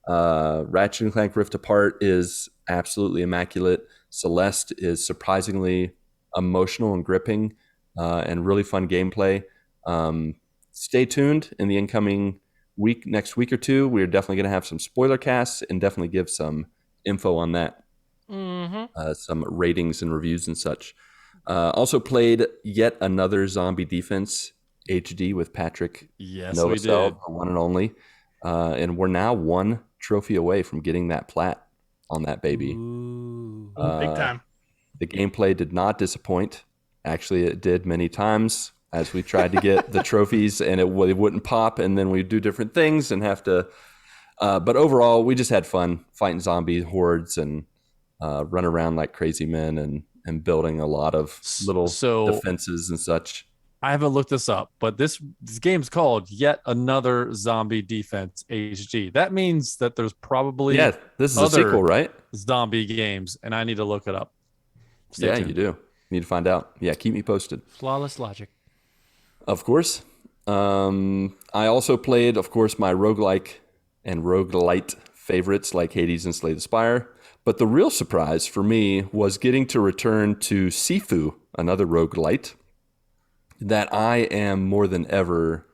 Ratchet and Clank Rift Apart is absolutely immaculate. Celeste is surprisingly emotional and gripping, and really fun gameplay. Stay tuned in the incoming next week or two. We're definitely going to have some spoiler casts and definitely give some info on that. Some ratings and reviews and such. Also played yet another Zombie Defense HD with Patrick. Yes, Novacell, we did. the one and only. And we're now 1 trophy away from getting that plat on that baby. Big time. The gameplay did not disappoint. Actually, it did many times as we tried to get the trophies, and it wouldn't pop, and then we'd do different things and have to. But overall, we just had fun fighting zombie hordes and run around like crazy men and building a lot of little defenses and such. I haven't looked this up, but this game's called Yet Another Zombie Defense HD. That means that there's probably this is a sequel, right? Zombie games, and I need to look it up. Stay tuned. You do. You need to find out. Yeah, keep me posted. Flawless logic. Of course. I also played, of course, my roguelike and roguelite favorites like Hades and Slay the Spire. But the real surprise for me was getting to return to Sifu, another roguelite that I am more than ever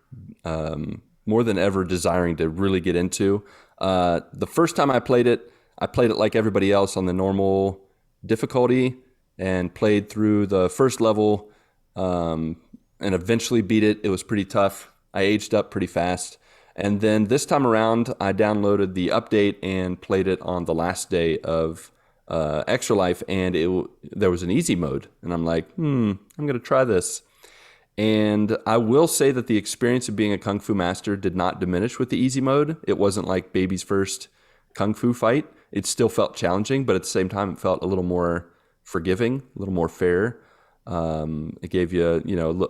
desiring to really get into. The first time I played it like everybody else on the normal difficulty and played through the first level and eventually beat it. It was pretty tough. I aged up pretty fast. And then this time around, I downloaded the update and played it on the last day of Extra Life, and there was an easy mode. And I'm like, I'm going to try this. And I will say that the experience of being a Kung Fu master did not diminish with the easy mode. It wasn't like baby's first Kung Fu fight. It still felt challenging, but at the same time, it felt a little more forgiving, a little more fair. It gave you,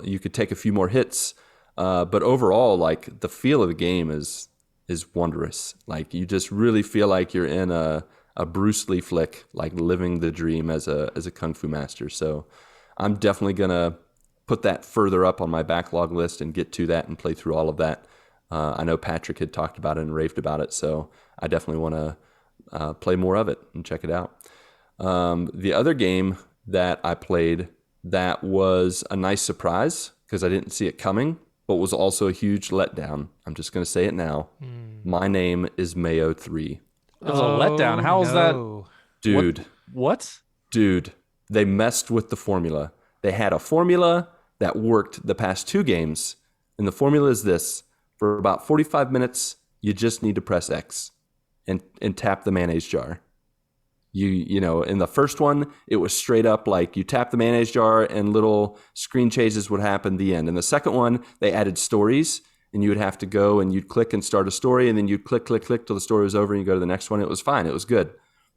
you could take a few more hits. But overall, like the feel of the game is wondrous. Like you just really feel like you're in a Bruce Lee flick, like living the dream as a Kung Fu master. So I'm definitely gonna put that further up on my backlog list and get to that and play through all of that. I know Patrick had talked about it and raved about it, so I definitely want to play more of it and check it out. The other game that I played that was a nice surprise because I didn't see it coming, but was also a huge letdown. I'm just going to say it now. My name is Mayo 3. It was a letdown. How was that? Dude. What? Dude, they messed with the formula. They had a formula that worked the past 2 games, and the formula is this. For about 45 minutes, you just need to press X and tap the mayonnaise jar. You know, in the first one, it was straight up like you tap the mayonnaise jar and little screen changes would happen at the end. In the second one, they added stories, and you would have to go and you'd click and start a story, and then you'd click till the story was over and you go to the next one. It was fine. It was good.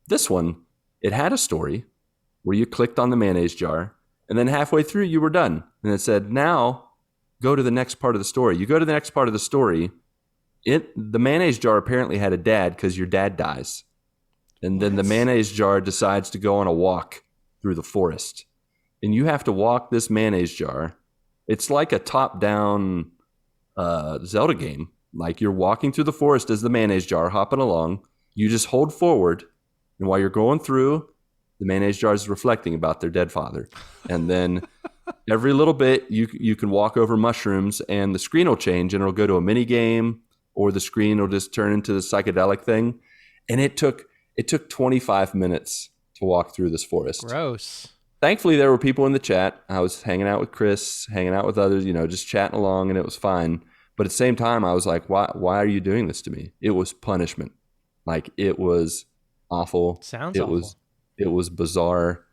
This one, it had a story where you clicked on the mayonnaise jar, and then halfway through you were done. And it said, now go to the next part of the story. You go to the next part of the story. The mayonnaise jar apparently had a dad because your dad dies. And then the mayonnaise jar decides to go on a walk through the forest. And you have to walk this mayonnaise jar. It's like a top-down Zelda game. Like you're walking through the forest as the mayonnaise jar, hopping along. You just hold forward. And while you're going through, the mayonnaise jar is reflecting about their dead father. And then every little bit, you can walk over mushrooms, and the screen will change, and it'll go to a mini game, or the screen will just turn into the psychedelic thing. And it took 25 minutes to walk through this forest. Gross. thankfully there were people in the chat. I was hanging out with Chris, hanging out with others, just chatting along, and it was fine. But at the same time, I was like, why are you doing this to me? It was punishment. Like, it was awful. Sounds awful. It was bizarre.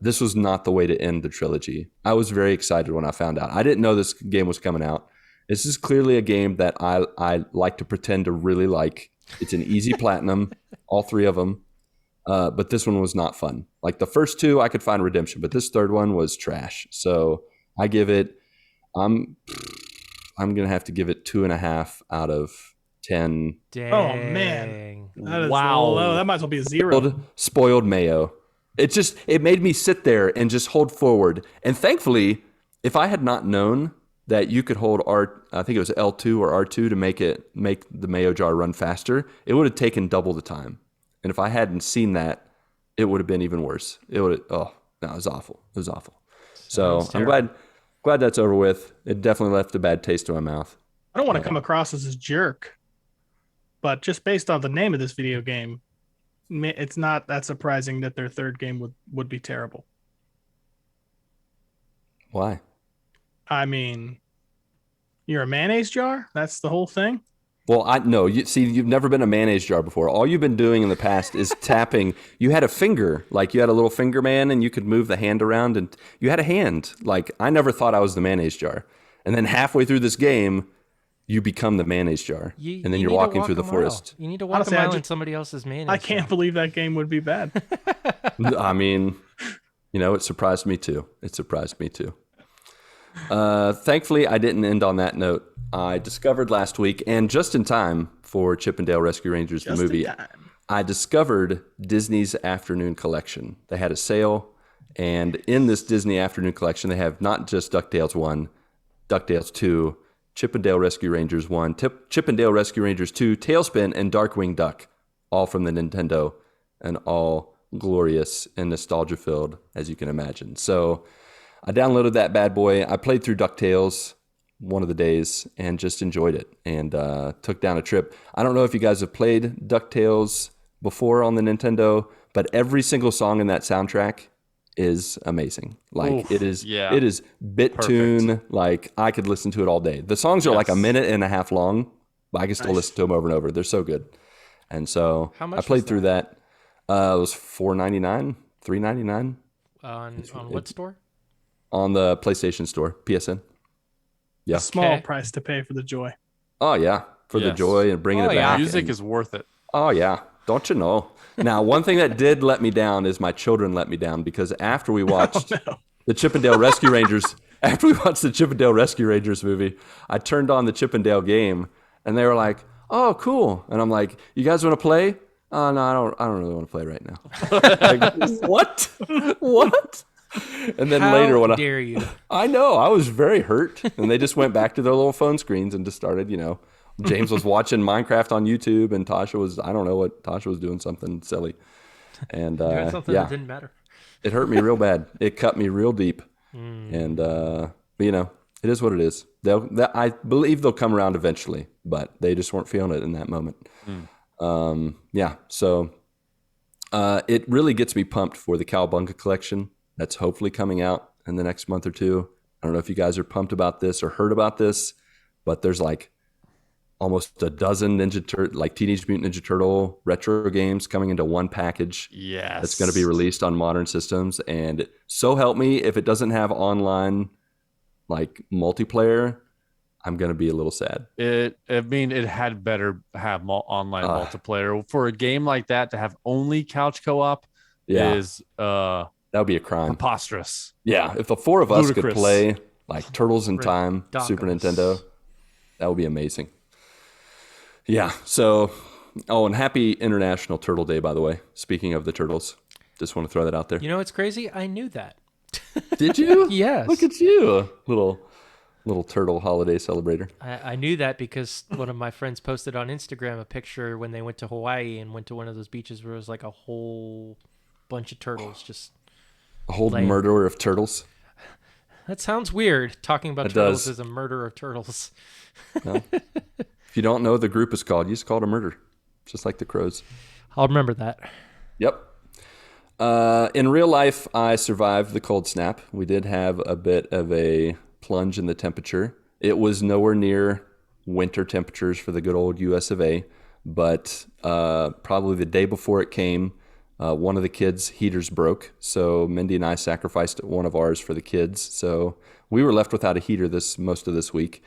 This was not the way to end the trilogy. I was very excited when I found out. I didn't know this game was coming out. This is clearly a game that I like to pretend to really like. It's an easy platinum, all three of them. But this one was not fun. Like, the first two, I could find redemption, but this third one was trash. So I give it, I'm going to have to give it 2.5 out of 10. Dang. Oh, man. That is Wow. low. That might as well be a 0. Spoiled Mayo. It made me sit there and just hold forward. And thankfully, if I had not known that you could hold I think it was L2 or R2 to make the Mayo jar run faster, it would have taken double the time. And if I hadn't seen that, it would have been even worse. It was awful. It was awful. So I'm glad that's over with. It definitely left a bad taste in my mouth. I don't want to come across as a jerk, but just based on the name of this video game, it's not that surprising that their third game would be terrible. Why? I mean, you're a mayonnaise jar? That's the whole thing? Well, you've never been a mayonnaise jar before. All you've been doing in the past is tapping. You had a finger, like you had a little finger man, and you could move the hand around, and you had a hand. Like, I never thought I was the mayonnaise jar. And then halfway through this game, you become the mayonnaise jar, and then you're walking through the forest. You need to walk a mile in somebody else's mayonnaise. I can't believe that game would be bad. I mean, it surprised me too. Thankfully, I didn't end on that note. I discovered last week, and just in time for Chip 'n Dale Rescue Rangers, the movie, I discovered Disney's Afternoon Collection. They had a sale, and in this Disney Afternoon Collection, they have not just DuckTales 1, DuckTales 2, Chip 'n Dale Rescue Rangers 1, Chip 'n Dale Rescue Rangers 2, Tailspin, and Darkwing Duck, all from the Nintendo, and all glorious and nostalgia-filled, as you can imagine. So I downloaded that bad boy. I played through DuckTales one of the days and just enjoyed it, and took down a trip. I don't know if you guys have played DuckTales before on the Nintendo, but every single song in that soundtrack is amazing. Like, it is bit Perfect. tune. Like, I could listen to it all day. The songs are like a minute and a half long, but I can still listen to them over and over. They're so good. And so I played through that. It was $4.99, $3.99. On what store? On the PlayStation Store, PSN. Yeah. Small price to pay for the joy. Oh, yeah. For the joy and bringing it back. Music is worth it. Oh, yeah. Don't you know? Now, one thing that did let me down is my children let me down, because after we watched the Chip 'n Dale Rescue Rangers, movie, I turned on the Chip 'n Dale game, and they were like, "Oh, cool." And I'm like, "You guys want to play?" "Oh, no, I don't really want to play right now." Like, what? And then later, when dare you? I know, I was very hurt, and they just went back to their little phone screens and just started, James was watching Minecraft on YouTube, and Tasha was doing something silly, and doing something that didn't matter. It hurt me real bad. It cut me real deep, and but, it is what it is. I believe they'll come around eventually, but they just weren't feeling it in that moment. So it really gets me pumped for the Cowabunga Collection. That's hopefully coming out in the next month or two. I don't know if you guys are pumped about this or heard about this, but there's like almost a dozen Teenage Mutant Ninja Turtle retro games coming into one package. Yes. That's going to be released on modern systems. And so help me, if it doesn't have online multiplayer, I'm going to be a little sad. It had better have online multiplayer. For a game like that to have only couch co-op is that would be a crime. Preposterous. Yeah, if the four of us Ludicrous. could play like Turtles in Time, Ridiculous. Super Nintendo, that would be amazing. Yeah, so, and happy International Turtle Day, by the way. Speaking of the turtles, just want to throw that out there. You know what's crazy? I knew that. Did you? Yes. Look at you, little turtle holiday celebrator. I knew that because one of my friends posted on Instagram a picture when they went to Hawaii and went to one of those beaches where it was like a whole bunch of turtles just... A whole murderer of turtles. That sounds weird, talking about turtles as a murder of turtles. Well, if you don't know what the group is called, you just call it a murder, just like the Crows. I'll remember that. Yep. In real life, I survived the cold snap. We did have a bit of a plunge in the temperature. It was nowhere near winter temperatures for the good old US of A, but probably the day before it came, one of the kids' heaters broke. So Mindy and I sacrificed one of ours for the kids. So we were left without a heater most of this week.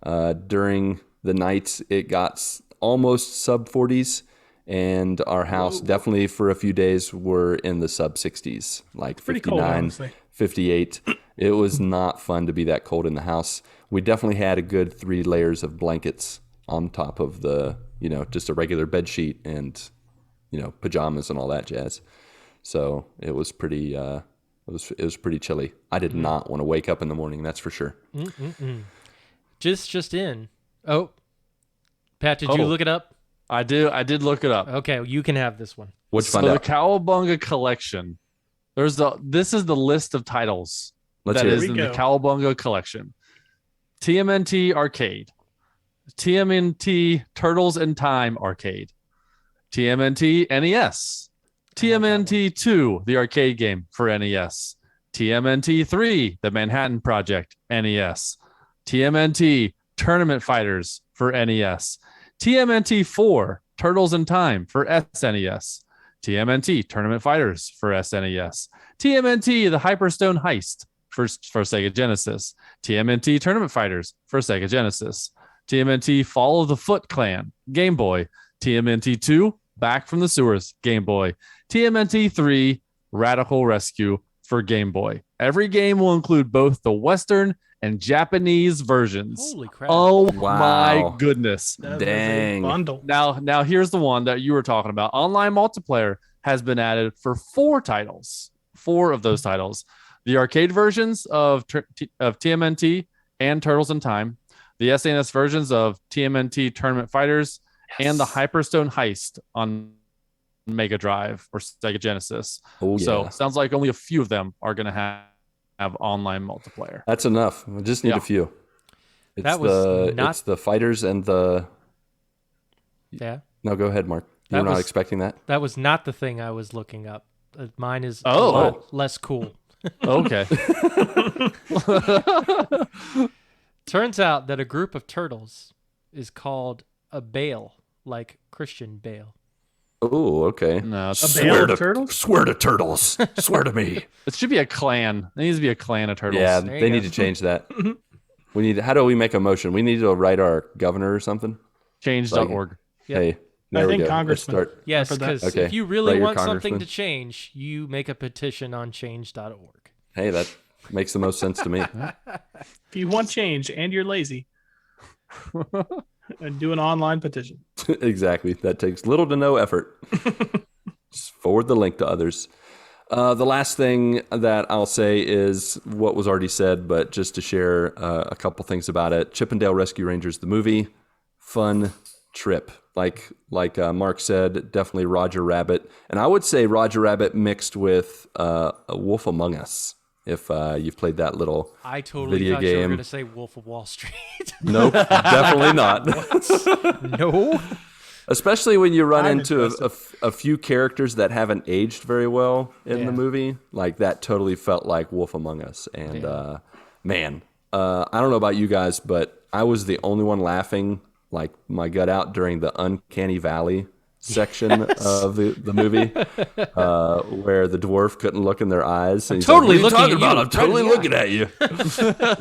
During the night, it got almost sub 40s. And our house definitely for a few days were in the sub 60s, like 59, cold, 58. It was not fun to be that cold in the house. We definitely had a good 3 layers of blankets on top of the, just a regular bed sheet and, pajamas and all that jazz. So it was pretty, it was pretty chilly. I did not want to wake up in the morning. That's for sure. Just in. Oh, Pat, did you look it up? I did look it up. Okay, you can have this one. What'd you find out? The Cowabunga Collection. This is the list of titles Let's that hear is it. in the Cowabunga Collection. TMNT Arcade, TMNT Turtles in Time Arcade, TMNT NES, TMNT 2, the arcade game for NES, TMNT 3, the Manhattan Project NES, TMNT Tournament Fighters for NES, TMNT 4, Turtles in Time for SNES, TMNT Tournament Fighters for SNES, TMNT The Hyperstone Heist for Sega Genesis, TMNT Tournament Fighters for Sega Genesis, TMNT Fall of the Foot Clan, Game Boy, TMNT 2, Back from the Sewers, Game Boy, TMNT 3, Radical Rescue for Game Boy. Every game will include both the Western and Japanese versions. Holy crap. Oh Wow. my goodness. That was Dang. a bundle. Now here's the one that you were talking about. Online multiplayer has been added for 4 titles. 4 of those titles. The arcade versions of TMNT and Turtles in Time, the SNES versions of TMNT Tournament Fighters, and the Hyperstone Heist on Mega Drive or Sega Genesis. Oh, yeah. So sounds like only a few of them are going to have online multiplayer. That's enough. We just need a few. It's That was not- it's the fighters and the... Yeah. No, go ahead, Mark. That You're not was- expecting that? That was not the thing I was looking up. Mine is a Oh. lot less cool. Okay. Turns out that a group of turtles is called a Bale, like Christian Bale. Oh, okay. No, A bale of turtles? Swear to turtles. Swear to me. it should be a clan. There needs to be a clan of turtles. Yeah, There you they go. need to change that. How do we make a motion? We need to write our governor or something? Change.org. Yep. Hey, there we think go. Congressman. Let's start. Yes, for that. because Okay. if you Write really your want something congressman. to change, you make a petition on change.org. Hey, that makes the most sense to me. If you want change and you're lazy, and do an online petition. Exactly. That takes little to no effort. Just forward the link to others. The last thing that I'll say is what was already said, but just to share a couple things about it. Chippendale Rescue Rangers, the movie, fun trip. Like Mark said, definitely Roger Rabbit. And I would say Roger Rabbit mixed with a Wolf Among Us, if you've played that little I totally video thought you were game. going to say Wolf of Wall Street. Nope, definitely not. No. Especially when you run I'm into interested. a few characters that haven't aged very well in Yeah. the movie. Like that totally felt like Wolf Among Us. And man, I don't know about you guys, but I was the only one laughing like my gut out during the Uncanny Valley section of the movie, where the dwarf couldn't look in their eyes. And he's totally like, what are you looking at talking you, about? I'm right in totally the looking at you.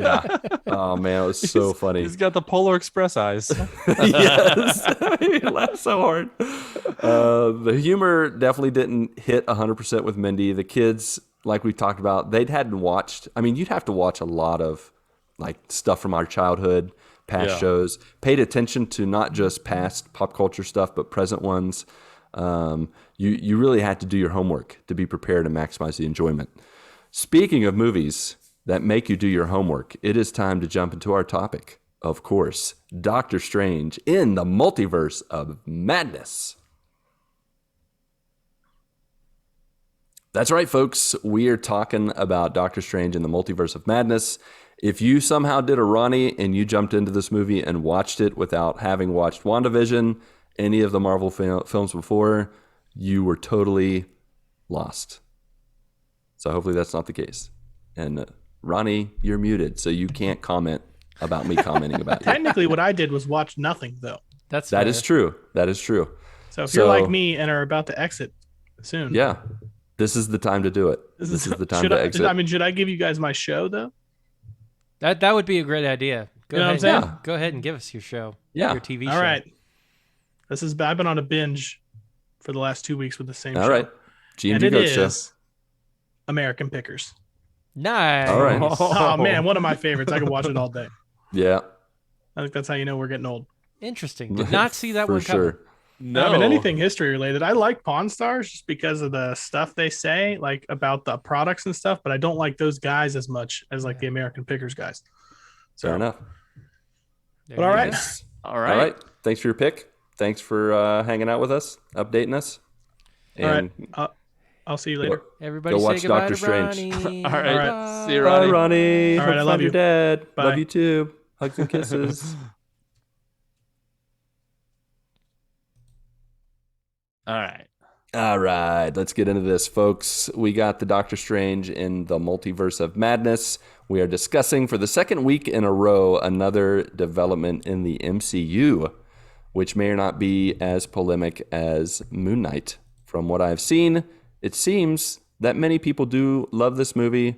Yeah. Oh man, it was so funny. He's got the Polar Express eyes. Yes, he laughed so hard. The humor definitely didn't hit 100% with Mindy. The kids, like we talked about, hadn't watched. I mean, you'd have to watch a lot of like stuff from our childhood, past shows. Paid attention to not just past pop culture stuff, but present ones. You really had to do your homework to be prepared and maximize the enjoyment. Speaking of movies that make you do your homework, it is time to jump into our topic. Of course, Doctor Strange in the Multiverse of Madness. That's right, folks. We are talking about Doctor Strange in the Multiverse of Madness. If you somehow did a Ronnie and you jumped into this movie and watched it without having watched WandaVision, any of the Marvel films before, you were totally lost. So hopefully that's not the case. And Ronnie, you're muted, so you can't comment about me commenting about you. Technically, what I did was watch nothing, though. That is true. That is true. So if you're like me and are about to exit soon, yeah, this is the time to do it. This is the time to exit. I mean, should I give you guys my show though? That would be a great idea. Go You know ahead. what I'm saying? Go ahead and give us your show. Yeah. Your TV show. All right. I've been on a binge for the last 2 weeks with the same show. All right. And GMD it Goat Show. is American Pickers. Nice. All right. Oh man, one of my favorites. I could watch it all day. Yeah. I think that's how you know we're getting old. Interesting. Did not see that For one coming. sure. No, I mean, anything history related. I like Pawn Stars just because of the stuff they say, like about the products and stuff, but I don't like those guys as much as like the American Pickers guys. So, Fair enough. There But all you right. go. All All right. right. Thanks for your pick. Thanks for hanging out with us, updating us. All And right. I'll see you later. Everybody Go say watch goodbye Doctor to Strange. Ronnie. All right. Bye. See you, Bye, Ronnie. Ronnie. All right, Hope I you love find your you. dad. Bye. Love you too. Hugs and kisses. All right. All right, let's get into this, folks. We got the Doctor Strange in the Multiverse of Madness. We are discussing for the second week in a row another development in the MCU, which may or not be as polemic as Moon Knight. From what I've seen, it seems that many people do love this movie.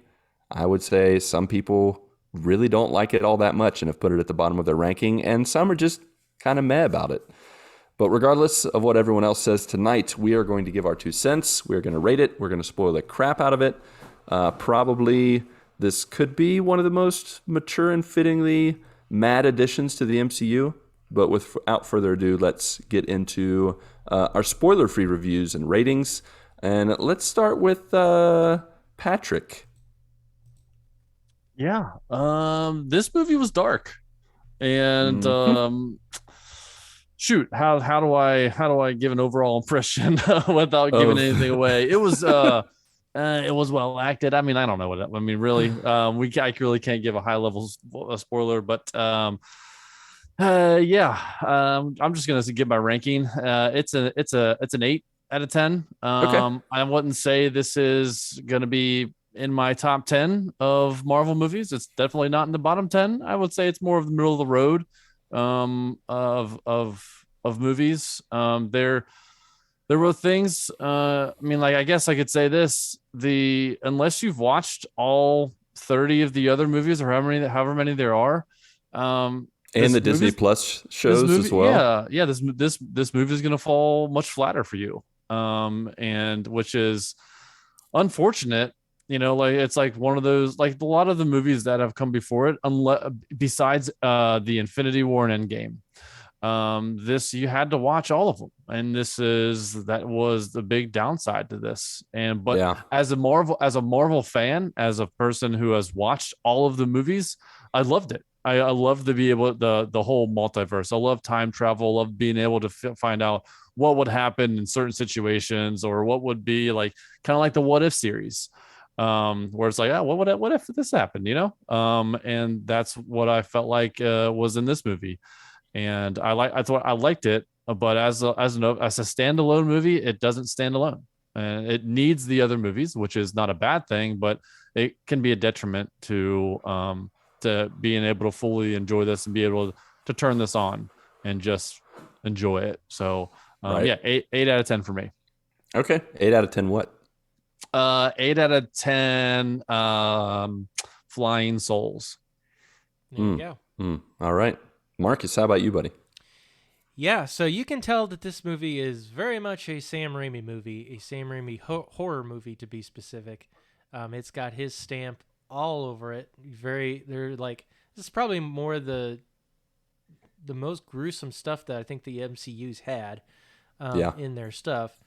I would say some people really don't like it all that much and have put it at the bottom of their ranking, and some are just kind of meh about it. But regardless of what everyone else says tonight, we are going to give our 2 cents. We're going to rate it. We're going to spoil the crap out of it. Probably this could be one of the most mature and fittingly mad additions to the MCU. But without further ado, let's get into our spoiler-free reviews and ratings. And let's start with Patrick. Yeah. This movie was dark, and shoot, how do I give an overall impression without giving anything away? It was well acted. I mean, I don't know what I mean. Really, I really can't give a high level spoiler, but I'm just gonna give my ranking. It's an 8 out of 10. Okay. I wouldn't say this is gonna be in my top 10 of Marvel movies. It's definitely not in the bottom 10. I would say it's more of the middle of the road of movies. There were things. I mean, like, I guess I could say this: unless you've watched all 30 of the other movies or however many there are, and the Disney Plus shows as well. Yeah. This movie is going to fall much flatter for you, and which is unfortunate. You know, like, it's like one of those, like a lot of the movies that have come before it, besides the Infinity War and Endgame. This, you had to watch all of them, and that was the big downside to this. But as a Marvel fan, as a person who has watched all of the movies, I loved it. I love to be able the whole multiverse. I love time travel. I love being able to find out what would happen in certain situations, or what would be like, kind of like the What If series, where it's like, oh, what if this happened, you know? And that's what I felt like was in this movie. And I thought I liked it, but as a standalone movie, it doesn't stand alone, and it needs the other movies, which is not a bad thing, but it can be a detriment to being able to fully enjoy this and be able to turn this on and just enjoy it. So Right. 8 out of 10 for me. Okay. 8 out of 10 what? 8 out of 10 flying souls. There you go. All right. Marcus, how about you, buddy? Yeah, so you can tell that this movie is very much a Sam Raimi movie, a Sam Raimi horror movie, to be specific. It's got his stamp all over it. They're like, this is probably more the most gruesome stuff that I think the MCU's had in their stuff,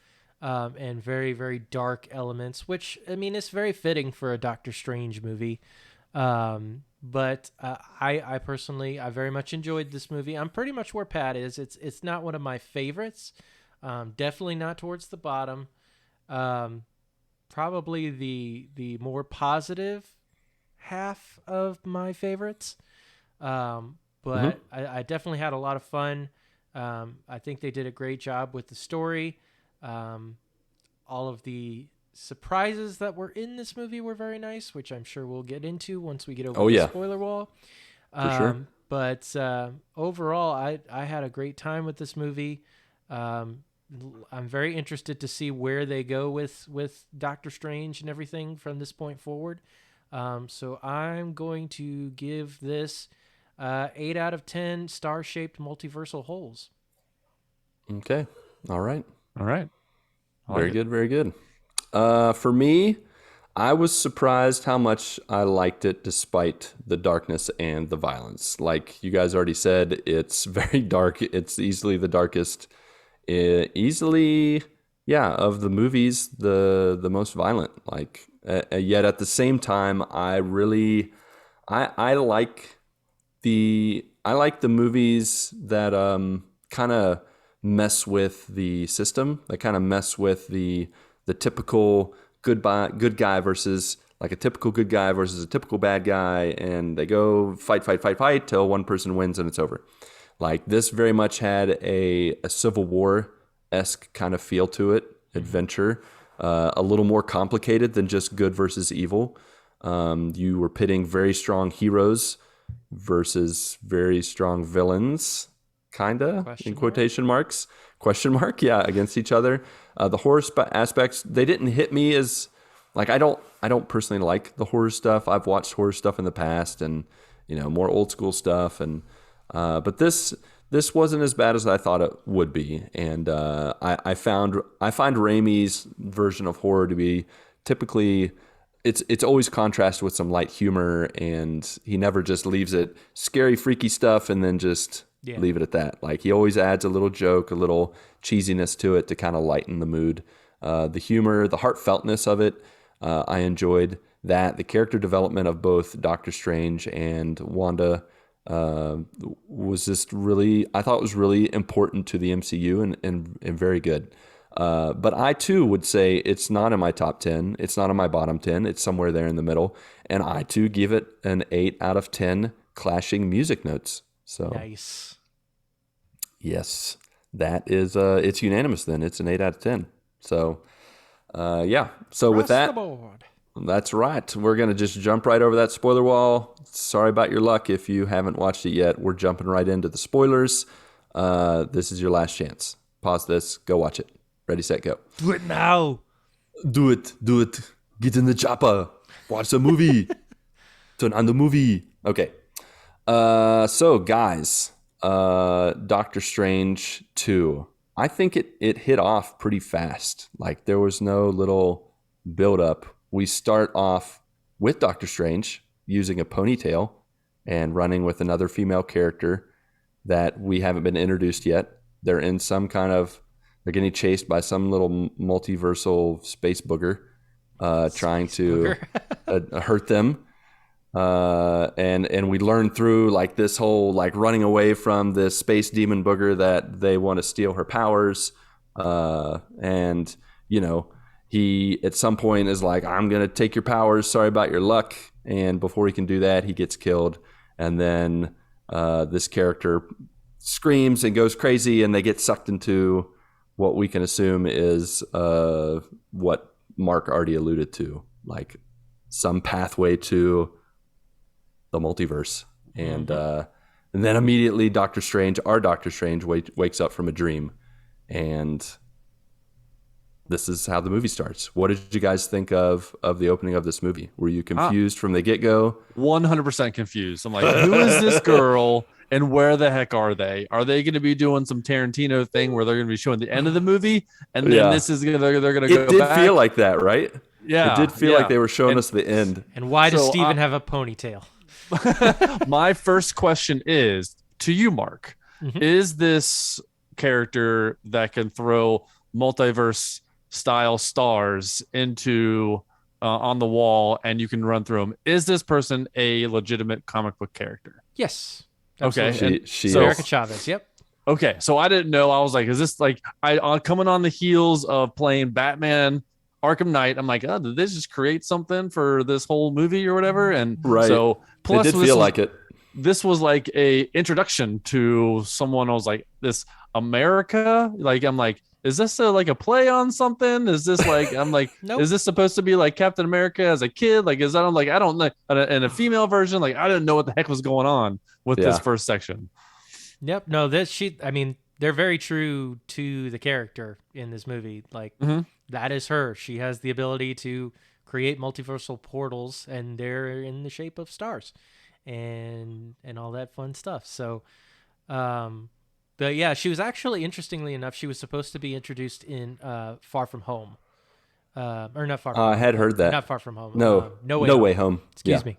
and very, very dark elements, which, I mean, it's very fitting for a Doctor Strange movie. But I personally, I very much enjoyed this movie. I'm pretty much where Pat is. It's not one of my favorites. Definitely not towards the bottom. Probably the more positive half of my favorites. But I definitely had a lot of fun. I think they did a great job with the story. All of the surprises that were in this movie were very nice, which I'm sure we'll get into once we get over the spoiler wall. For sure. But overall, I had a great time with this movie. I'm very interested to see where they go with Doctor Strange and everything from this point forward. So I'm going to give this 8 out of 10 star-shaped multiversal holes. Okay. All right. Very good. Very good. For me, I was surprised how much I liked it despite the darkness and the violence. Like you guys already said, it's very dark. It's easily the darkest. Of the movies, the most violent. Like, yet at the same time, I like the movies that kind of mess with the system. That kind of mess with the typical good guy versus like a typical good guy versus a typical bad guy, and they go fight till one person wins and it's over. Like this very much had a Civil War-esque kind of feel to it, adventure, a little more complicated than just good versus evil. You were pitting very strong heroes versus very strong villains, kinda, in quotation marks. Question mark, yeah, against each other. The horror aspects, they didn't hit me as like I don't personally like the horror stuff. I've watched horror stuff in the past, and more old school stuff, and but this wasn't as bad as I thought it would be. And I find Raimi's version of horror to be typically it's always contrasted with some light humor, and he never just leaves it scary, freaky stuff and then just leave it at that. Like he always adds a little joke, a little cheesiness to it to kind of lighten the mood. The humor, the heartfeltness of it, I enjoyed that. The character development of both Doctor Strange and Wanda was just really, I thought it was really important to the MCU and very good. But I too would say it's not in my top 10. It's not in my bottom 10. It's somewhere there in the middle. And I too give it an 8 out of 10 clashing music notes. So nice. Yes, that is, it's unanimous then. It's an 8 out of 10. So, yeah. So with that, that's right. We're going to just jump right over that spoiler wall. Sorry about your luck if you haven't watched it yet. We're jumping right into the spoilers. This is your last chance. Pause this. Go watch it. Ready, set, go. Do it now. Do it. Get in the chopper. Watch the movie. Turn on the movie. Okay. So guys, Doctor Strange 2. I think it hit off pretty fast. Like there was no little build up. We start off with Doctor Strange using a ponytail and running with another female character that we haven't been introduced yet. They're getting chased by some little multiversal space booger, trying to hurt them. And we learn through like this whole like running away from this space demon booger that they want to steal her powers. And he at some point is like, I'm going to take your powers. Sorry about your luck. And before he can do that, he gets killed. And then this character screams and goes crazy, and they get sucked into what we can assume is what Marc already alluded to, like some pathway to the multiverse. And then immediately our Doctor Strange wakes up from a dream, and this is how the movie starts. What did you guys think of the opening of this movie? Were you confused from the get-go? 100% confused. I'm like, who is this girl and where the heck are they? Are they going to be doing some Tarantino thing where they're going to be showing the end of the movie, and then they're going to go back? It did feel like that, right? Yeah. It did feel like they were showing us the end. And why does Steven have a ponytail? My first question is to you, Marc. Mm-hmm. Is this character that can throw multiverse style stars into on the wall and you can run through them? Is this person a legitimate comic book character? Yes. Absolutely. Okay. She America Chavez. Yep. Okay. So I didn't know. I was like, is this like coming on the heels of playing Batman Arkham Knight? I'm like, oh, did they just create something for this whole movie or whatever? And so plus it did feel like it. This was like a introduction to someone. I was like, this America, like, I'm like, is this like a play on something? Is this like, I'm like, Nope. Is this supposed to be like Captain America as a kid? Like, is that, I'm like, I don't know. And a female version, like, I didn't know what the heck was going on with this first section. Yep. No, I mean, they're very true to the character in this movie. Like, that is her. She has the ability to create multiversal portals, and they're in the shape of stars and all that fun stuff. So, but yeah, she was actually, interestingly enough, she was supposed to be introduced in Far From Home. Or not Far From Home. I had heard that. Not Far From Home. No. No Way Home. Excuse me.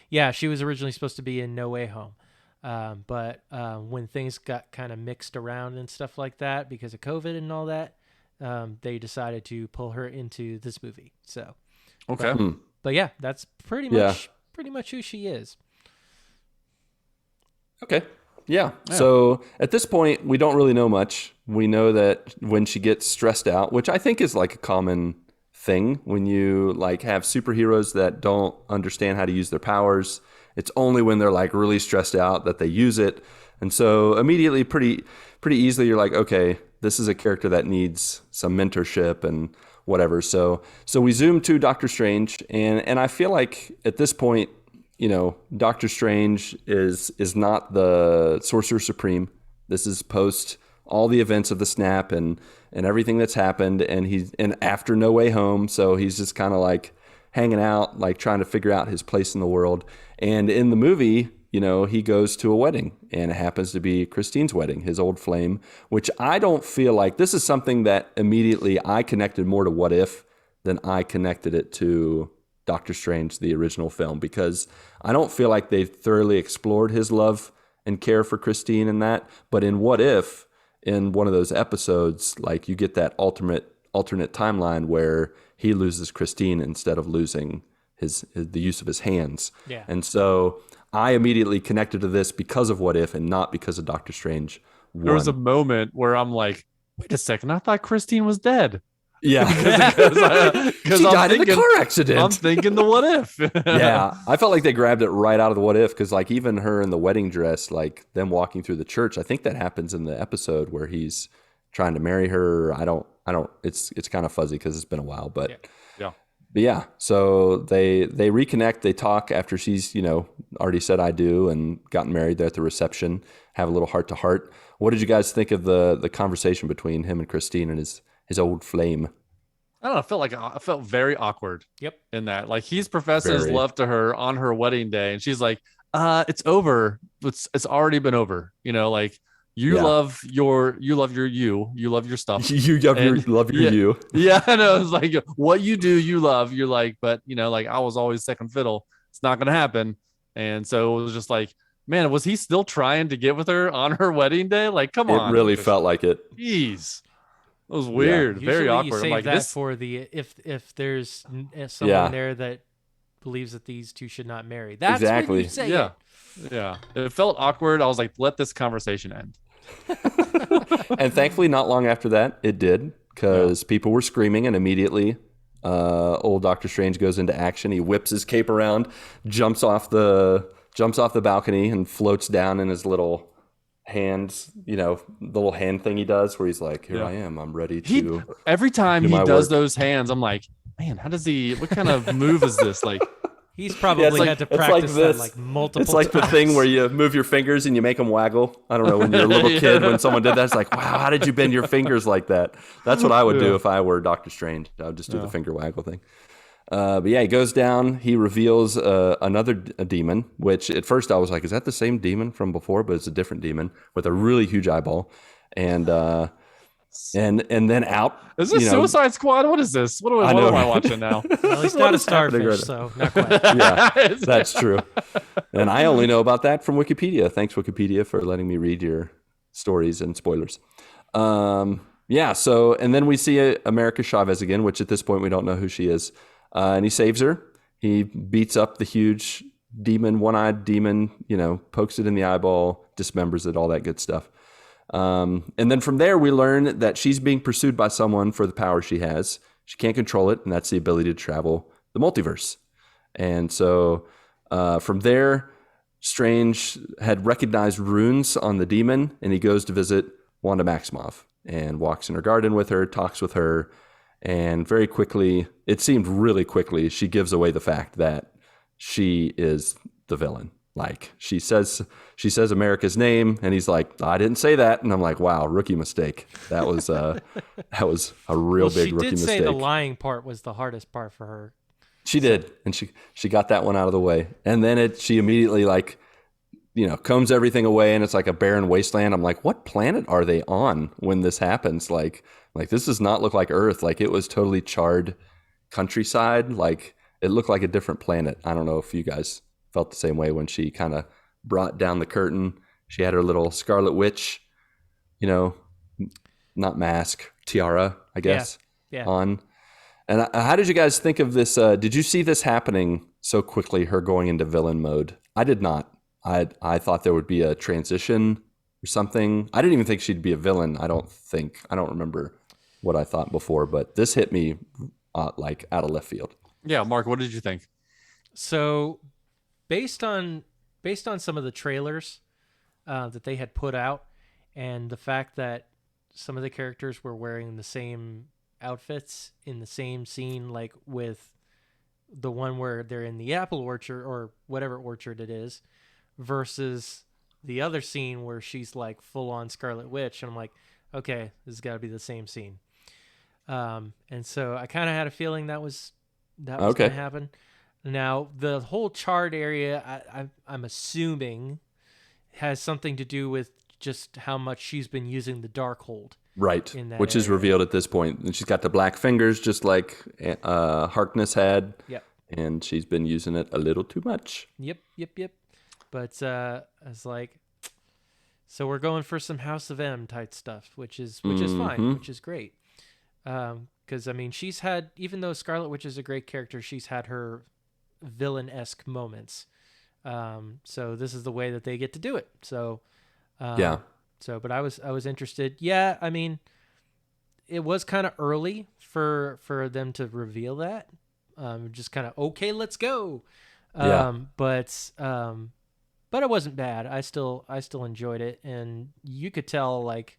Yeah, she was originally supposed to be in No Way Home. But when things got kind of mixed around and stuff like that because of COVID and all that, they decided to pull her into this movie. So, okay. But yeah, that's pretty much who she is. Okay. Yeah. So at this point, we don't really know much. We know that when she gets stressed out, which I think is like a common thing when you like have superheroes that don't understand how to use their powers. It's only when they're like really stressed out that they use it. And so immediately pretty easily you're like, okay, this is a character that needs some mentorship and whatever. So we zoom to Doctor Strange, and I feel like at this point, you know, Doctor Strange is not the Sorcerer Supreme. This is post all the events of the snap and everything that's happened, and after No Way Home, so he's just kind of like hanging out, like trying to figure out his place in the world. And in the movie, you know, he goes to a wedding, and it happens to be Christine's wedding, his old flame, which I don't feel like, this is something that immediately I connected more to What If than I connected it to Doctor Strange, the original film, because I don't feel like they thoroughly explored his love and care for Christine in that. But in What If, in one of those episodes, like you get that alternate timeline where he loses Christine instead of losing the use of his hands. Yeah. And so I immediately connected to this because of What If and not because of Doctor Strange 1. There was a moment where I'm like, wait a second, I thought Christine was dead. Yeah. Because she died in a car accident. I'm thinking the What If. Yeah. I felt like they grabbed it right out of the What If, because like even her in the wedding dress, like them walking through the church, I think that happens in the episode where he's trying to marry her. I don't, it's kind of fuzzy because it's been a while, but yeah. But yeah, so they reconnect, they talk after she's, you know, already said I do and gotten married there at the reception, have a little heart to heart. What did you guys think of the conversation between him and Christine and his old flame? I don't know. I felt very awkward. Yep. In that, like, he's professing his love to her on her wedding day, and she's like, "It's over. It's already been over." You know, like you love your you love your stuff. You love your you. Yeah, I know. It's like what you do, you love. You're like, but you know, like I was always second fiddle. It's not gonna happen. And so it was just like, man, was he still trying to get with her on her wedding day? Like, come on. It really felt like it. Jeez. It was weird, very awkward. You save I'm like, that for the if there's someone there that believes that these two should not marry. That's exactly. when you say it. Yeah. It felt awkward. I was like, let this conversation end. And thankfully, not long after that, it did, because people were screaming, and immediately, old Doctor Strange goes into action. He whips his cape around, jumps off the balcony, and floats down in his little hands, you know, the little hand thing he does where he's like, here I am, I'm ready to every time he does work. those hands, I'm like, man, what kind of move is this? Like, he's probably had to practice that like multiple It's like times. the thing where you move your fingers and you make them waggle. I don't know, when you're a little kid, when someone did that, it's like, wow, how did you bend your fingers like that? That's what I would do if I were Doctor Strange. I would just do the finger waggle thing. But yeah, he goes down, he reveals another demon, which at first I was like, is that the same demon from before? But it's a different demon with a really huge eyeball. And then out. Is this Suicide Squad? What is this? What am I watching now? Well, he's not a starfish, so not quite. Yeah, that's true. And I only know about that from Wikipedia. Thanks, Wikipedia, for letting me read your stories and spoilers. Yeah, so, and then we see America Chavez again, which at this point we don't know who she is. And he saves her. He beats up the huge demon, one-eyed demon, you know, pokes it in the eyeball, dismembers it, all that good stuff. And then from there, we learn that she's being pursued by someone for the power she has. She can't control it, and that's the ability to travel the multiverse. And so from there, Strange had recognized runes on the demon, and he goes to visit Wanda Maximoff. and walks in her garden with her, talks with her, and very quickly, it seemed really quickly, she gives away the fact that she is the villain. Like she says America's name, and he's like, I didn't say that, and I'm like, wow, rookie mistake. That was a real big rookie mistake. She did say the lying part was the hardest part for her. She did, and she got that one out of the way, and then she immediately combs everything away, and it's like a barren wasteland. I'm like, what planet are they on when this happens? Like this does not look like Earth. Like it was totally charred countryside. Like it looked like a different planet. I don't know if you guys felt the same way when she kind of brought down the curtain. She had her little Scarlet Witch, not mask, tiara, I guess, on. And how did you guys think of this? Did you see this happening so quickly, her going into villain mode? I did not. I thought there would be a transition or something. I didn't even think she'd be a villain. I don't remember what I thought before, but this hit me like out of left field. Yeah, Mark, what did you think? So based on some of the trailers that they had put out, and the fact that some of the characters were wearing the same outfits in the same scene, like with the one where they're in the apple orchard or whatever orchard it is, versus the other scene where she's like full on Scarlet Witch, and I'm like, okay, this has got to be the same scene. And so I kind of had a feeling that was going to happen. Now, the whole charred area, I'm assuming, has something to do with just how much she's been using the Darkhold. Right, which is revealed at this point. And she's got the black fingers just like Harkness had. Yep. And she's been using it a little too much. Yep. But I was like, so we're going for some House of M type stuff, which is fine, which is great. Because, I mean, she's had, even though Scarlet Witch is a great character, she's had her villain-esque moments. So this is the way that they get to do it. So, but I was interested. Yeah, I mean, it was kind of early for them to reveal that. Just kind of, okay, let's go. But it wasn't bad. I still enjoyed it, and you could tell like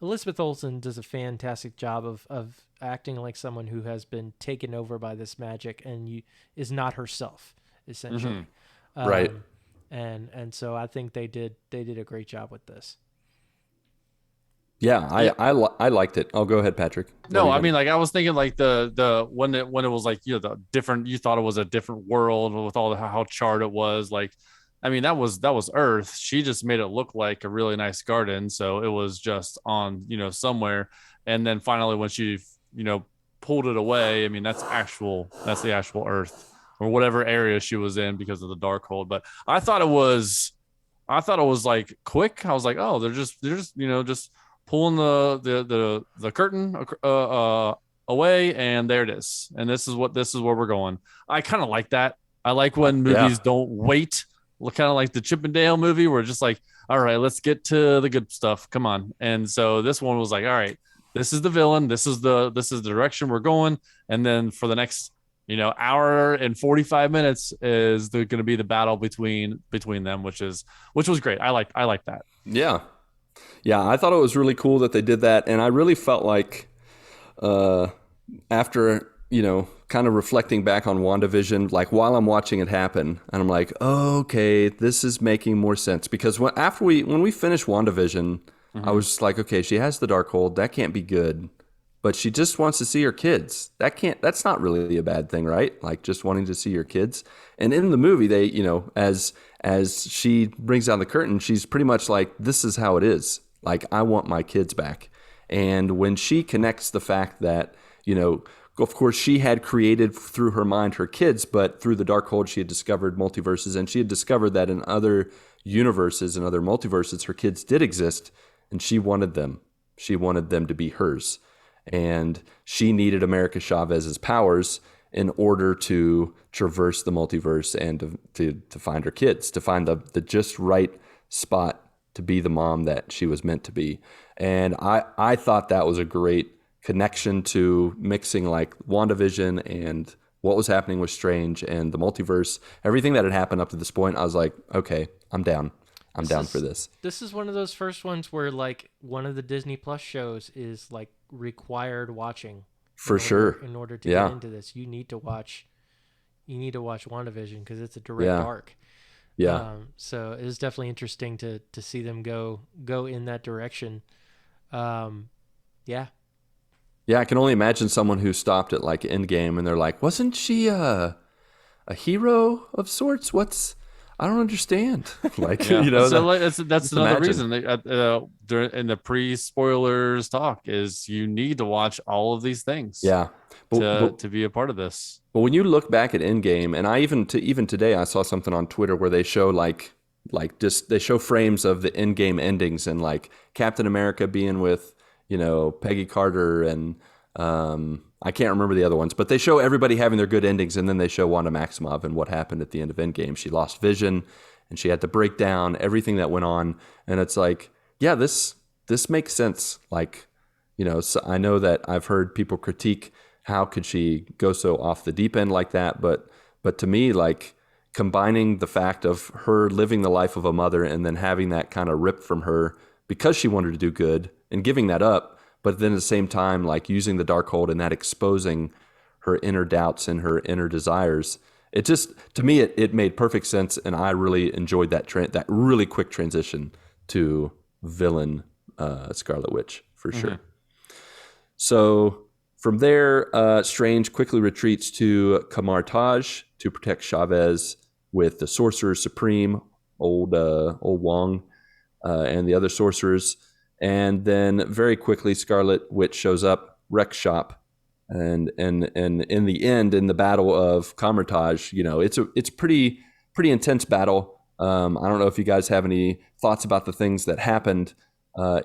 Elizabeth Olsen does a fantastic job of acting like someone who has been taken over by this magic and is not herself, essentially. Mm-hmm. Right. And so I think they did a great job with this. Yeah, I liked it. I'll go ahead, Patrick. No, I mean, like I was thinking, like the when it was like the different. You thought it was a different world with all how charred it was. Like, I mean, that was Earth. She just made it look like a really nice garden. So it was just on somewhere. And then finally, when she pulled it away, I mean, that's the actual Earth or whatever area she was in because of the Darkhold. But I thought it was like quick. I was like, oh, they're just just pulling the curtain away, and there it is. And this is where we're going. I kind of like that. I like when movies don't wait, kind of like the Chippendale movie, where it's just like, all right, let's get to the good stuff. Come on. And so this one was like, all right, this is the villain. This is the direction we're going. And then for the next hour and 45 minutes is going to be the battle between them, which was great. I like that. Yeah. Yeah, I thought it was really cool that they did that, and I really felt like after, kind of reflecting back on WandaVision, like while I'm watching it happen, and I'm like, oh, okay, this is making more sense. Because when we finished WandaVision, mm-hmm. I was just like, okay, she has the Darkhold, that can't be good. But she just wants to see her kids. That's not really a bad thing, right? Like just wanting to see your kids. And in the movie, they, as she brings down the curtain, she's pretty much like, this is how it is. Like, I want my kids back. And when she connects the fact that, of course, she had created through her mind her kids, but through the Darkhold, she had discovered multiverses, and she had discovered that in other universes and other multiverses, her kids did exist, and she wanted them. She wanted them to be hers. And she needed America Chavez's powers in order to traverse the multiverse and to find her kids, to find the just right spot to be the mom that she was meant to be. And I thought that was a great connection to mixing like WandaVision and what was happening with Strange and the multiverse. Everything that had happened up to this point, I was like, okay, I'm down. I'm down for this. This is one of those first ones where like one of the Disney Plus shows is like required watching. For sure. In order to get into this, you need to watch WandaVision because it's a direct arc. Yeah. So it is definitely interesting to see them go in that direction. Yeah. Yeah, I can only imagine someone who stopped at like Endgame and they're like, wasn't she a hero of sorts? I don't understand. Like, Yeah. you know, so that's another imagine. reason in the pre-spoilers talk is you need to watch all of these things. Yeah. To be a part of this. But when you look back at Endgame, and I even today I saw something on Twitter where they show they show frames of the Endgame endings and like Captain America being with, you know, Peggy Carter and I can't remember the other ones, but they show everybody having their good endings, and then they show Wanda Maximoff and what happened at the end of Endgame. She lost vision, and she had to break down everything that went on, and it's like, yeah, this makes sense. Like, you know, so I know that I've heard people critique how could she go so off the deep end like that, but to me, like combining the fact of her living the life of a mother and then having that kind of ripped from her because she wanted to do good and giving that up, but then at the same time, like using the Darkhold and that exposing her inner doubts and her inner desires. It just, to me, it made perfect sense, and I really enjoyed that really quick transition to villain Scarlet Witch for sure. So from there, Strange quickly retreats to Kamartage to protect Chavez with the Sorcerer Supreme, old Wong, and the other sorcerers. And then very quickly, Scarlet Witch shows up, wrecks shop, and in the end, in the Battle of Kamartage, you know, it's pretty intense battle. I don't know if you guys have any thoughts about the things that happened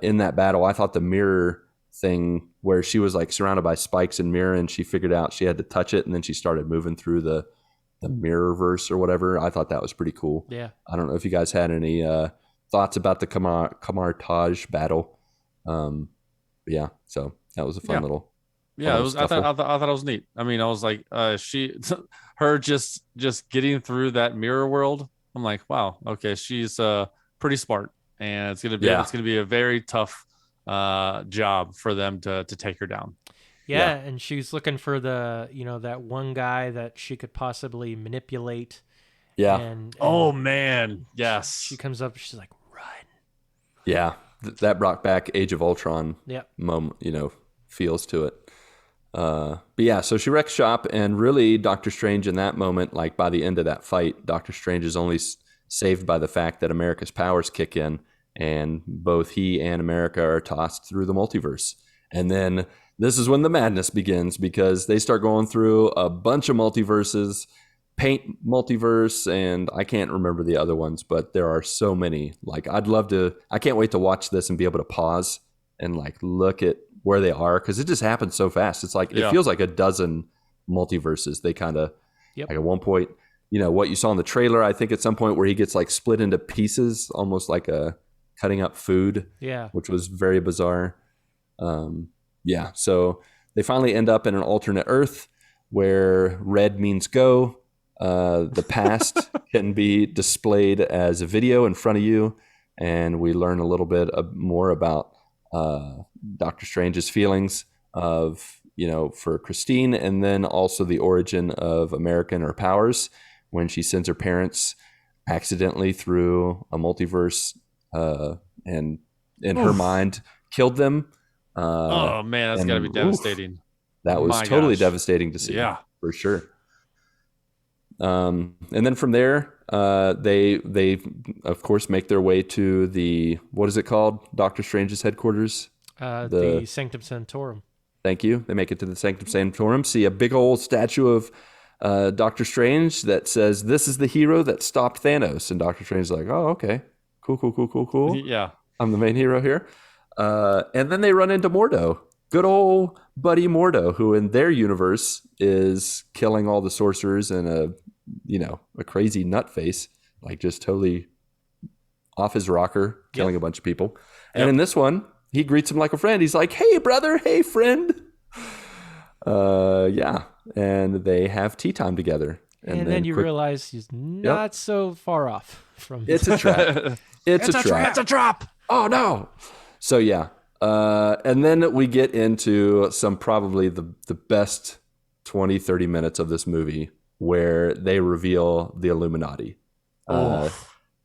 in that battle. I thought the mirror thing where she was like surrounded by spikes and mirror, and she figured out she had to touch it, and then she started moving through the mirrorverse or whatever. I thought that was pretty cool. Yeah. I don't know if you guys had any thoughts about the Kamartage battle. Yeah, so that was a fun little. Yeah, I thought it was neat. I mean, I was like, her just getting through that mirror world. I'm like, wow, okay, she's pretty smart, and it's gonna be a very tough job for them to take her down. Yeah, and she's looking for that one guy that she could possibly manipulate. Yeah. And oh man, yes. She comes up, she's like, run. Yeah, that brought back Age of Ultron. Moment, feels to it. But yeah, so she wrecks shop, and really Doctor Strange in that moment, like by the end of that fight, Doctor Strange is only saved by the fact that America's powers kick in, and both he and America are tossed through the multiverse. And then this is when the madness begins, because they start going through a bunch of multiverses, Paint multiverse, and I can't remember the other ones, but there are so many. Like, I can't wait to watch this and be able to pause and like look at where they are, because it just happens so fast. It's like, it feels like a dozen multiverses. They kind of, like at one point, what you saw in the trailer, I think at some point where he gets like split into pieces, almost like a cutting up food, which was very bizarre. So they finally end up in an alternate Earth where red means go. The past can be displayed as a video in front of you, and we learn a little bit more about Doctor Strange's feelings for Christine, and then also the origin of America and her powers when she sends her parents accidentally through a multiverse and in her mind killed them. Oh man, that's gotta be devastating. That was totally devastating to see. Yeah, for sure. And then from there, they of course make their way to the, what is it called? Doctor Strange's headquarters? The Sanctum Sanctorum. Thank you. They make it to the Sanctum Sanctorum, see a big old statue of Doctor Strange that says, "This is the hero that stopped Thanos." And Doctor Strange's like, "Oh, okay. Cool. Yeah. I'm the main hero here." And then they run into Mordo. Good old buddy Mordo, who in their universe is killing all the sorcerers in a crazy nutface, like just totally off his rocker, killing a bunch of people. And in this one, he greets him like a friend. He's like, "Hey, brother. Hey, friend." And they have tea time together. And then you realize he's not so far off from. It's a trap. It's a trap. It's a trap. Oh no. So yeah. And then we get into some probably the best 20, 30 minutes of this movie where they reveal the Illuminati.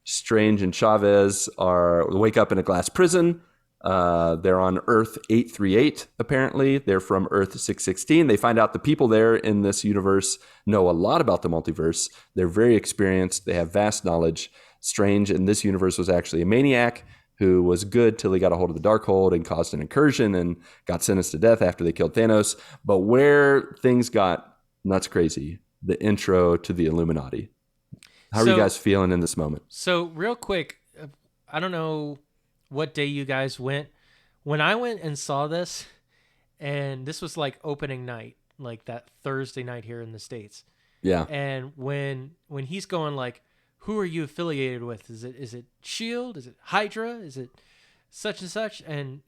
Strange and Chavez wake up in a glass prison. They're on Earth 838, apparently. They're from Earth 616. They find out the people there in this universe know a lot about the multiverse. They're very experienced. They have vast knowledge. Strange in this universe was actually a maniac who was good till he got a hold of the Darkhold and caused an incursion and got sentenced to death after they killed Thanos. But where things got nuts crazy, the intro to the Illuminati. How are you guys feeling in this moment? So real quick, I don't know what day you guys went. When I went and saw this, and this was like opening night, like that Thursday night here in the States. Yeah. And when he's going like, who are you affiliated with? Is it Shield? Is it Hydra? Is it such and such? And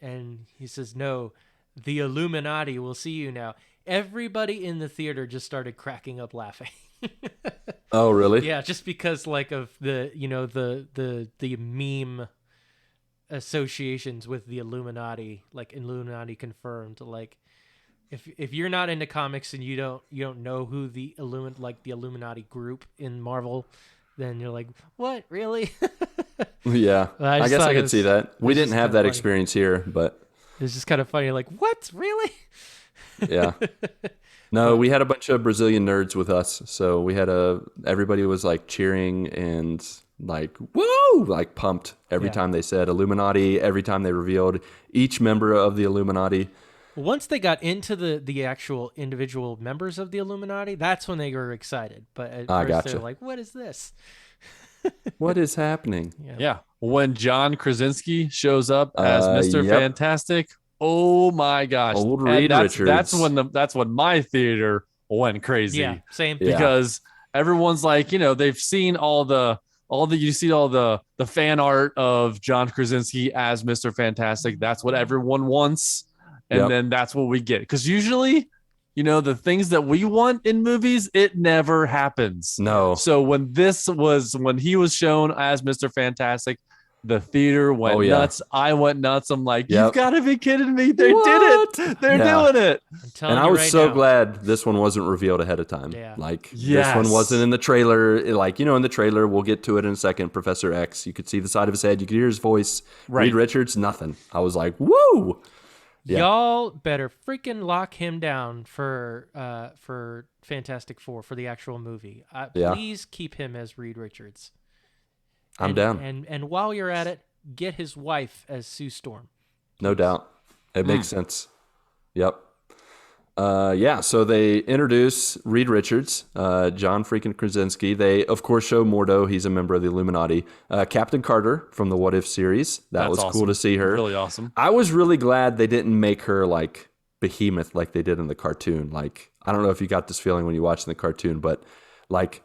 he says, no, the Illuminati will see you now. Everybody in the theater just started cracking up laughing. Oh, really? Yeah, just because like of the, the meme associations with the Illuminati, like Illuminati confirmed. Like if you're not into comics and you don't know who the Illuminati group in Marvel, then you're like, what, really? Yeah, I guess I could see that. We didn't have that funny. experience here, but it's just kind of funny. Like, what, really? Yeah. No, we had a bunch of Brazilian nerds with us, so we had everybody was like cheering and like woo, like pumped every time they said Illuminati, every time they revealed each member of the Illuminati. Once they got into the actual individual members of the Illuminati, that's when they were excited. But at first they're like, what is this? What is happening? Yeah. When John Krasinski shows up as Mr. Fantastic, oh my gosh. Old Reed Richards. That's when my theater went crazy. Yeah, same. Because everyone's like, they've seen all the fan art of John Krasinski as Mr. Fantastic. That's what everyone wants. And then that's what we get. Because usually, the things that we want in movies, it never happens. No. So when he was shown as Mr. Fantastic, the theater went nuts. I went nuts. I'm like, you've got to be kidding me. They did it. They're doing it. And I was so glad this one wasn't revealed ahead of time. Yeah. Like, this one wasn't in the trailer. Like, in the trailer, we'll get to it in a second, Professor X, you could see the side of his head. You could hear his voice. Right. Reed Richards, nothing. I was like, woo! Yeah. Y'all better freaking lock him down for Fantastic Four, for the actual movie. Please keep him as Reed Richards. I'm down. And while you're at it, get his wife as Sue Storm. No doubt. It makes sense. Yep. So they introduce Reed Richards, John freaking Krasinski. They, of course, show Mordo. He's a member of the Illuminati. Captain Carter from the What If series. That's was awesome. Cool to see her. Really awesome. I was really glad they didn't make her like Behemoth like they did in the cartoon. Like, I don't know if you got this feeling when you watched the cartoon, but like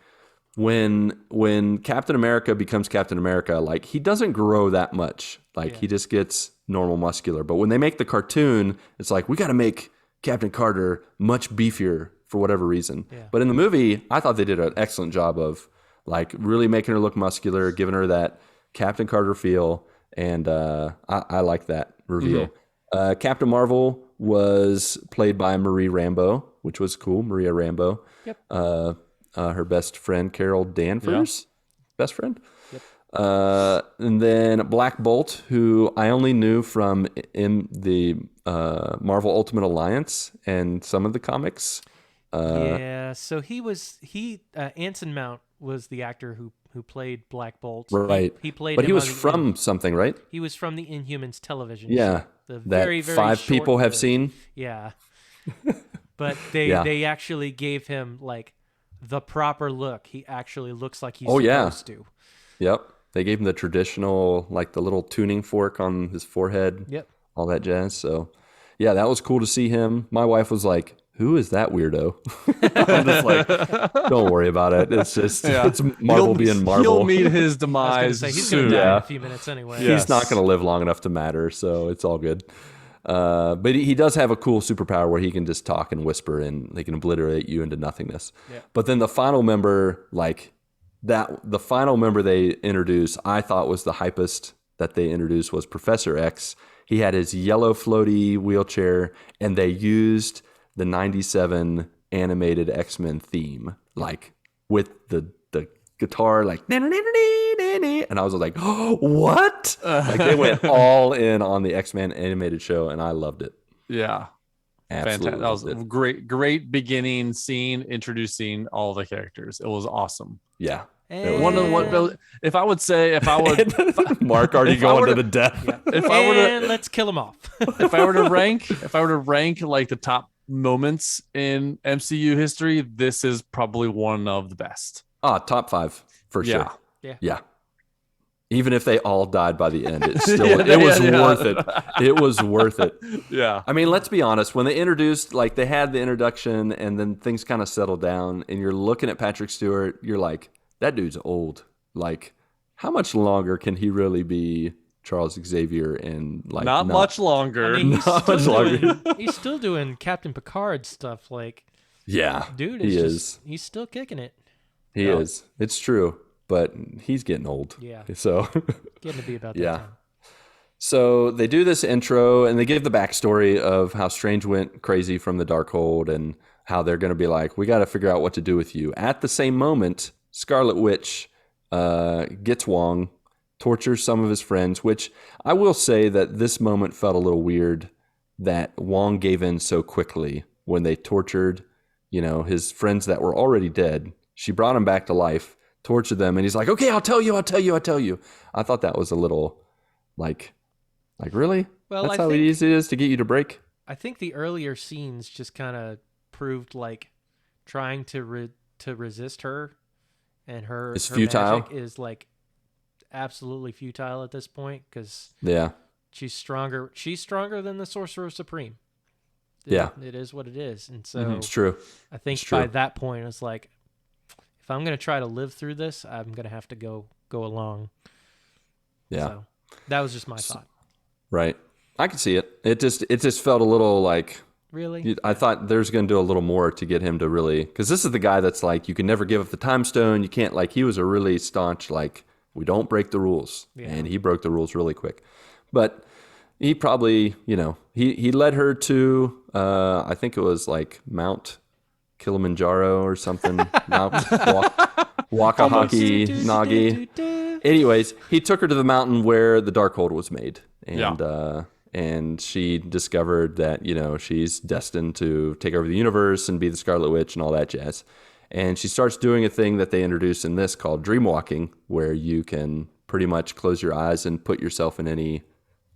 when Captain America becomes Captain America, like he doesn't grow that much. Like he just gets normal muscular. But when they make the cartoon, it's like, we got to make Captain Carter much beefier for whatever reason. Yeah. But in the movie, I thought they did an excellent job of like really making her look muscular, giving her that Captain Carter feel. And I like that reveal. Mm-hmm. Captain Marvel was played by Marie Rambeau, which was cool. Maria Rambeau. Yep. Her best friend, Carol Danvers. Best friend. Yep. And then Black Bolt, who I only knew from in the Marvel Ultimate Alliance and some of the comics. So Anson Mount was the actor who played Black Bolt. Right. He played, but he was from something, right? He was from the Inhumans television show. The that very, very 5 people have seen. Yeah. But they actually gave him like the proper look. He actually looks like he's supposed to. Yep. They gave him the traditional, like the little tuning fork on his forehead. Yep. All that jazz. So, yeah, that was cool to see him. My wife was like, who is that weirdo? I'm just like, don't worry about it. It's just, it's Marvel being Marvel. He'll meet his demise he's soon. Gonna die in a few minutes anyway. He's not going to live long enough to matter, so it's all good. But he does have a cool superpower where he can just talk and whisper, and they can obliterate you into nothingness. Yeah. But then the final member, the final member they introduce, I thought was the hypest that they introduced was Professor X. He had his yellow floaty wheelchair, and they used the 97 animated X-Men theme, like with the guitar, like, and I was like, oh, what? Like they went all in on the X-Men animated show, and I loved it. Yeah. Absolutely. Fantastic. That was a great beginning scene introducing all the characters. It was awesome. Yeah. If I would Mark already going to the death. Yeah. Let's kill them off. if I were to rank like the top moments in MCU history, this is probably one of the best. Top 5 for sure. Yeah. Even if they all died by the end, it was worth it. It was worth it. Yeah. I mean, let's be honest. When they introduced, like, they had the introduction, and then things kind of settled down, and you're looking at Patrick Stewart, you're like, that dude's old. Like, how much longer can he really be Charles Xavier? And like, not much longer. I mean, not much longer. He's still doing Captain Picard stuff. Like, yeah, dude, he's still kicking it. He is. It's true, but he's getting old. Yeah. So getting to be about that time. So they do this intro, and they give the backstory of how Strange went crazy from the Darkhold, and how they're going to be like, we got to figure out what to do with you. At the same moment, Scarlet Witch gets Wong, tortures some of his friends, which I will say that this moment felt a little weird that Wong gave in so quickly when they tortured, his friends that were already dead. She brought him back to life, tortured them, and he's like, okay, I'll tell you. I thought that was a little like really? Well, That's how easy it is to get you to break? I think the earlier scenes just kind of proved like trying to resist her and her futile. magic is like absolutely futile at this point because she's stronger. She's stronger than the Sorcerer Supreme. It is what it is, and so it's true. I think by that point it's like, if I'm gonna try to live through this, I'm gonna have to go along. Yeah, so that was just my thought. Right, I can see it. It just felt a little like. Really? I thought there's going to do a little more to get him to really, because this is the guy that's like, you can never give up the time stone. You can't, like, he was a really staunch, like, we don't break the rules. Yeah. And he broke the rules really quick. But he probably, he led her to, I think it was like Mount Kilimanjaro or something. Mount Wakahaki Nagi. Anyways, he took her to the mountain where the Darkhold was made. And she discovered that, she's destined to take over the universe and be the Scarlet Witch and all that jazz. And she starts doing a thing that they introduced in this called dreamwalking, where you can pretty much close your eyes and put yourself in any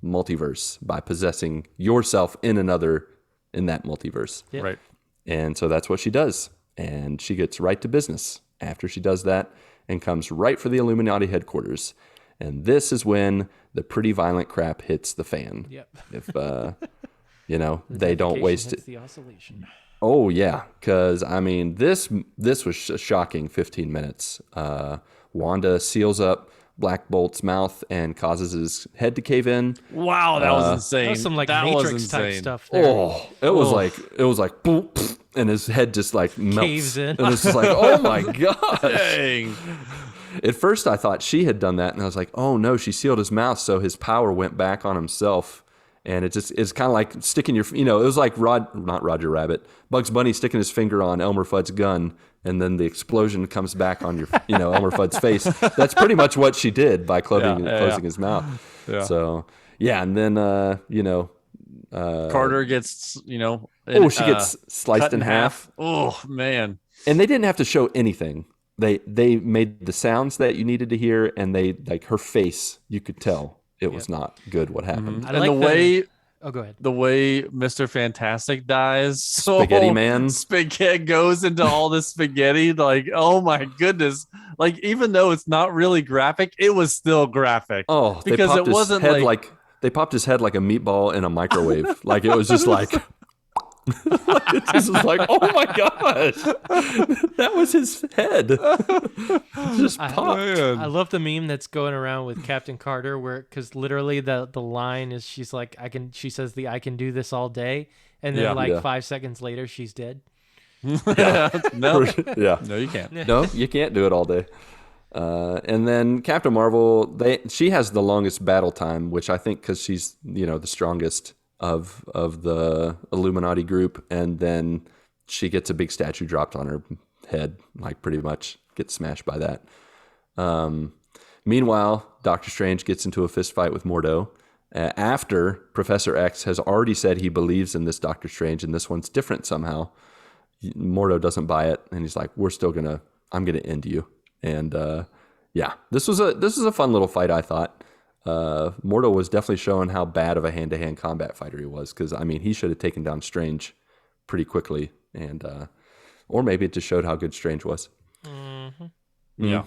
multiverse by possessing yourself in that multiverse. Yeah. Right. And so that's what she does. And she gets right to business after she does that and comes right for the Illuminati headquarters. And this is when the pretty violent crap hits the fan. Yep. If, they don't waste it. The oscillation. Oh, yeah. Because, I mean, this was a shocking 15 minutes. Wanda seals up Black Bolt's mouth and causes his head to cave in. Wow, that was insane. That was some Matrix type stuff there. Oh, it was like boop, and his head just like melts. Caves in. And it's just like, oh my gosh. Dang. At first, I thought she had done that, and I was like, "Oh no!" She sealed his mouth, so his power went back on himself, and it's kind of like sticking your, it was like not Roger Rabbit, Bugs Bunny sticking his finger on Elmer Fudd's gun, and then the explosion comes back on your, Elmer Fudd's face. That's pretty much what she did by closing his mouth. Yeah. So and then Carter gets, she gets sliced in half. Oh man! And they didn't have to show anything. They made the sounds that you needed to hear, and they like her face. You could tell it was not good. What happened? And the way, go ahead. The way Mr. Fantastic dies, Spaghetti Man, spaghetti goes into all this spaghetti. Like, oh my goodness! Like, even though it's not really graphic, it was still graphic. Oh, because it wasn't like they popped his head like a meatball in a microwave. Like it was just like. It just was like, oh my gosh, that was his head. Just popped. I love the meme that's going around with Captain Carter, because literally the line is she says I can do this all day, and then 5 seconds later she's dead. No, Yeah. no, you can't. No, you can't do it all day. And then Captain Marvel, she has the longest battle time, which I think because she's the strongest of the Illuminati group, and then she gets a big statue dropped on her head, like pretty much gets smashed by that. Meanwhile, Doctor Strange gets into a fist fight with Mordo after Professor X has already said he believes in this Doctor Strange, and this one's different somehow. Mordo doesn't buy it, and he's like, I'm gonna end you. And this was a fun little fight, I thought. Mordo was definitely showing how bad of a hand-to-hand combat fighter he was, because he should have taken down Strange pretty quickly, and or maybe it just showed how good Strange was. Mm-hmm. Yeah.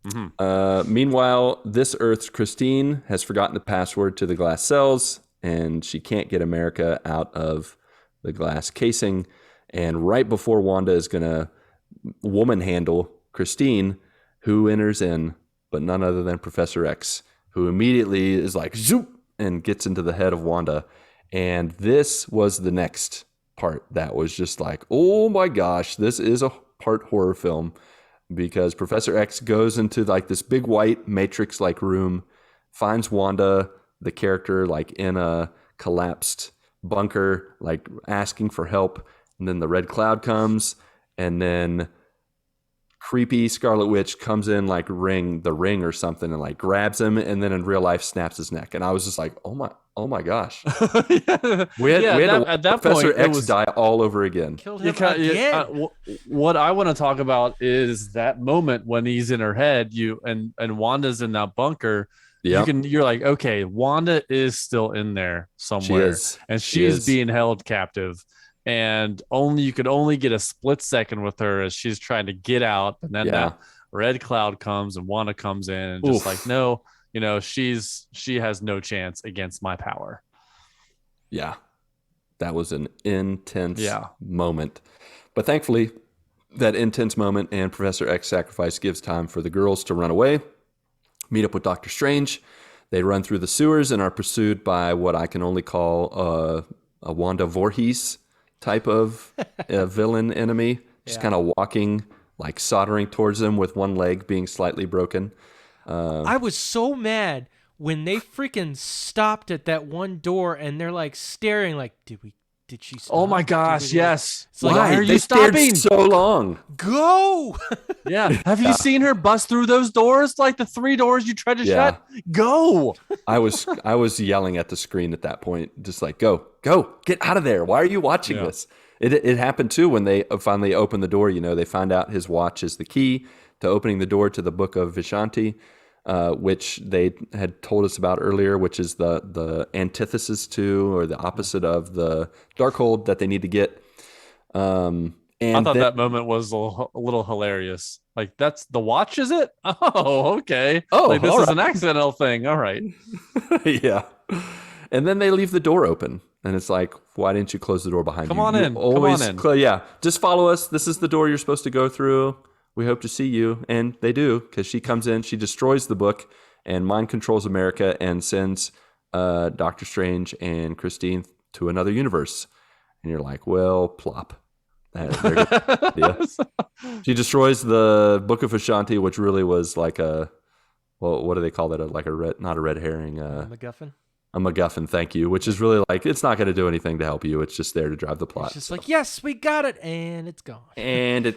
Mm-hmm. Meanwhile, this Earth's Christine has forgotten the password to the glass cells, and she can't get America out of the glass casing. And right before Wanda is gonna woman handle Christine, who enters in but none other than Professor X, who immediately is like zoop and gets into the head of Wanda. And this was the next part that was just like, oh my gosh, this is a part horror film, because Professor X goes into like this big white matrix like room, finds Wanda, the character, like in a collapsed bunker, like asking for help. And then the red cloud comes, and then creepy Scarlet Witch comes in like the ring or something, and like grabs him, and then in real life snaps his neck. And I was just like, oh my gosh. We had at that Professor point, X die all over again. Killed him again. What I want to talk about is that moment when he's in her head, and Wanda's in that bunker. Yep. You're like, okay, Wanda is still in there somewhere, and she's being held captive. And you could only get a split second with her as she's trying to get out, and then that red cloud comes and Wanda comes in and just like, no, she has no chance against my power. Yeah, that was an intense moment. But thankfully, that intense moment and Professor X sacrifice gives time for the girls to run away, meet up with Doctor Strange. They run through the sewers and are pursued by what I can only call a Wanda Voorhees type of villain enemy, just kind of walking, like soldering towards them with one leg being slightly broken. I was so mad when they freaking stopped at that one door, and they're like staring like, did she stop? Oh my gosh, yes. It's like, why are they you stopping so long? Go! Yeah. Have you seen her bust through those doors? Like the 3 doors you tried to shut? Go. I was yelling at the screen at that point, just like, go, get out of there. Why are you watching this? It happened too when they finally opened the door. They find out his watch is the key to opening the door to the book of Vishanti, which they had told us about earlier, which is the antithesis to, or the opposite of, the Darkhold that they need to get. And I thought that moment was a little hilarious. Like, that's the watch, is it? Oh, okay. Oh, like, this is an accidental thing. All right. Yeah. And then they leave the door open. And it's like, why didn't you close the door behind you? Come on in. Just follow us. This is the door you're supposed to go through. We hope to see you. And they do, because she comes in, she destroys the book and mind controls America and sends Doctor Strange and Christine to another universe. And you're like, well, plop. She destroys the Book of Ashanti, which really was like what do they call that? Not a red herring. MacGuffin? A MacGuffin, thank you. Which is really like, it's not going to do anything to help you. It's just there to drive the plot. It's just like, yes, we got it, and it's gone. And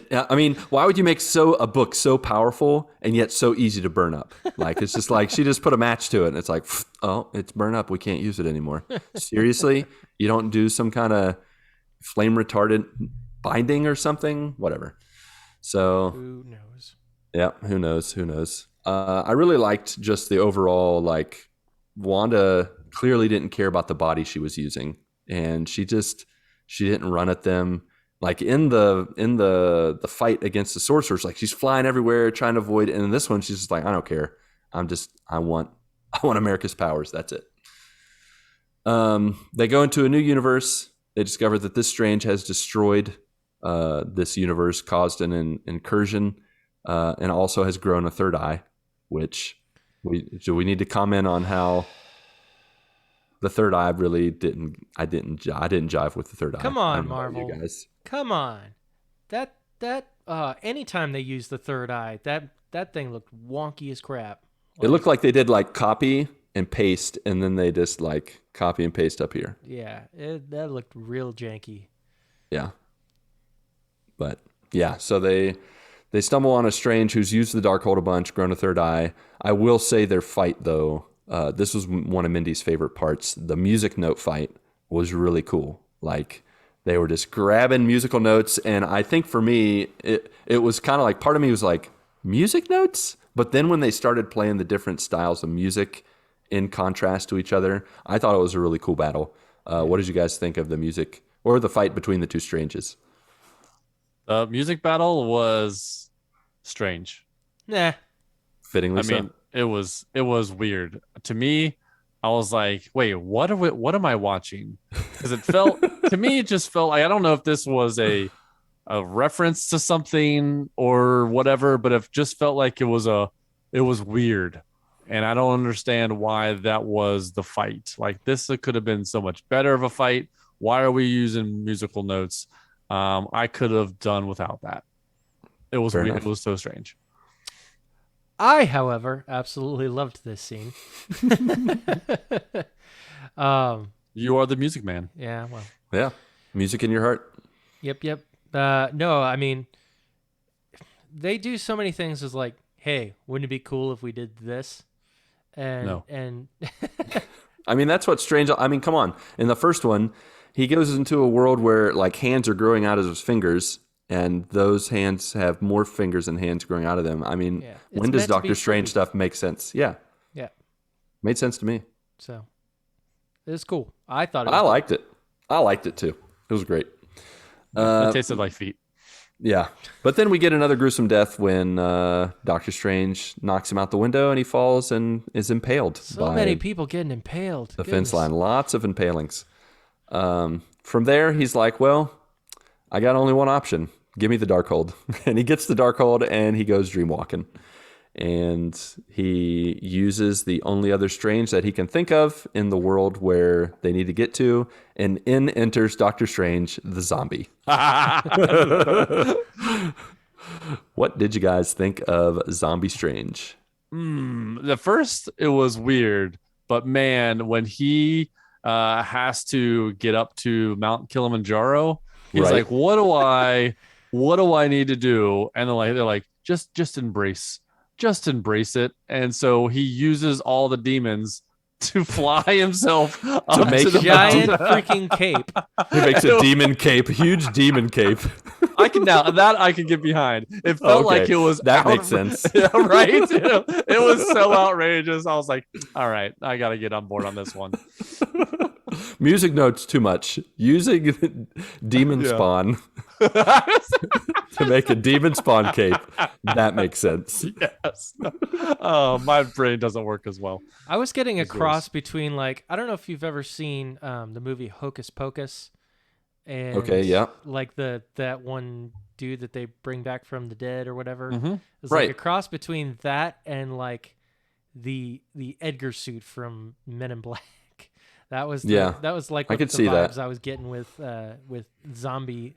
why would you make a book so powerful and yet so easy to burn up? Like, it's just like, she just put a match to it, and it's like, oh, it's burned up. We can't use it anymore. Seriously? You don't do some kind of flame retardant binding or something? Whatever. So who knows? Yeah, who knows? I really liked just the overall, like, Wanda clearly didn't care about the body she was using, and she didn't run at them. Like in the fight against the sorcerers, like she's flying everywhere trying to avoid, and in this one she's just like, I don't care. I want America's powers. That's it. They go into a new universe. they discover that this Strange has destroyed this universe, caused an incursion, and also has grown a third eye. Which do we need to comment on how the third eye really didn't? I didn't jive with the third eye. Come on, Marvel. You guys. Come on. That anytime they use the third eye, that thing looked wonky as crap. It looked like they did like copy and paste, and then they just like copy and paste up here. Yeah, that looked real janky. Yeah. But yeah, so they stumble on a Strange who's used the Darkhold a bunch, grown a third eye. I will say their fight, though, this was one of Mindy's favorite parts. The music note fight was really cool. Like, they were just grabbing musical notes, and I think for me, it was kind of like, part of me was like, music notes? But then when they started playing the different styles of music in contrast to each other, I thought it was a really cool battle. What did you guys think of the music or the fight between the two Stranges? The music battle was strange. Nah. Fittingly I mean, it was weird. To me, I was like, wait, what am I watching? Because it felt to me, it just felt like, I don't know if this was a reference to something or whatever, but it just felt like it was weird. And I don't understand why that was the fight. Like, this could have been so much better of a fight. Why are we using musical notes? I could have done without that. It was weird. It was so strange. I, however, absolutely loved this scene. You are the music man. Yeah, well. Yeah, music in your heart. Yep. No, I mean, they do so many things as like, hey, wouldn't it be cool if we did this? And I mean, that's what's strange. I mean, come on. In the first one, he goes into a world where like hands are growing out of his fingers, and those hands have more fingers and hands growing out of them. I mean, when does Doctor Strange stuff make sense? Yeah. Made sense to me. So it's cool. I thought I liked it. I liked it too. It was great. It tasted like feet. Yeah. But then we get another gruesome death when Doctor Strange knocks him out the window and he falls and is impaled. So many people getting impaled. The fence line. Lots of impalings. From there, he's like, well, I got only one option. Give me the Darkhold. And he gets the Darkhold and he goes dreamwalking. And he uses the only other Strange that he can think of in the world where they need to get to. And in enters Doctor Strange, the zombie. What did you guys think of Zombie Strange? The first, it was weird. But man, when he has to get up to Mount Kilimanjaro, he's like, what do I need to do? And they're like, just embrace it. And so he uses all the demons to fly himself to make a giant freaking cape. He makes a demon cape, huge demon cape. I can get behind. It felt like it was that makes sense. Yeah, right? It was so outrageous. I was like, all right, I got to get on board on this one. Music notes too much. Using demon spawn to make a demon spawn cape. That makes sense. Yes. Oh, my brain doesn't work as well. I was getting a cross between, like, I don't know if you've ever seen the movie Hocus Pocus. And like that one dude that they bring back from the dead or whatever. Mm-hmm. It's like a cross between that and like the Edgar suit from Men in Black. That was that was like I could the see vibes that. I was getting with zombie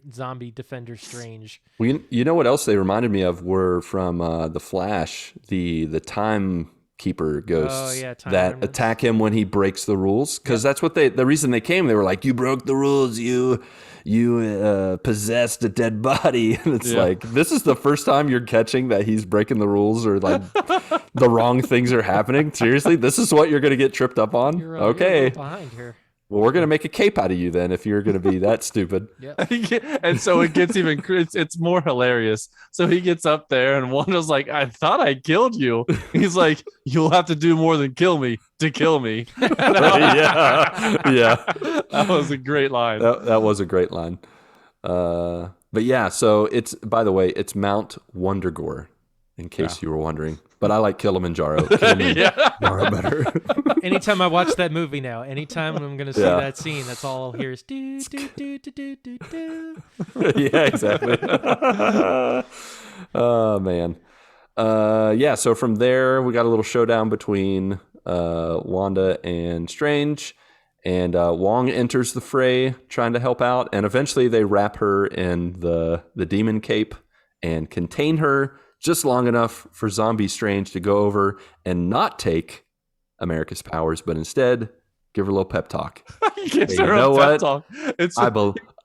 Defender Strange. Well, you know what else they reminded me of were from the Flash, the time keeper ghosts that attack him when he breaks the rules, because that's what the reason they came. They were like, you broke the rules, you possessed a dead body. And it's like, this is the first time you're catching that he's breaking the rules, or like the wrong things are happening. Seriously, this is what you're going to get tripped up on? Okay. You're behind here. Well, we're going to make a cape out of you then if you're going to be that stupid. And so it gets even, it's more hilarious. So he gets up there and Wanda's like, I thought I killed you. He's like, you'll have to do more than kill me to kill me. Yeah. That was a great line. That was a great line. But yeah, so it's, by the way, it's Mount Wondergore, in case you were wondering. but I like Kilimanjaro. Kilimanjaro better. Anytime I watch that movie now, anytime I'm gonna see that scene, that's all I'll hear is do do do do do do do. Yeah, exactly. Oh man. So from there we got a little showdown between Wanda and Strange, and Wong enters the fray trying to help out, and eventually they wrap her in the demon cape and contain her just long enough for Zombie Strange to go over and not take America's powers, but instead give her a little pep talk. He gives her a pep talk.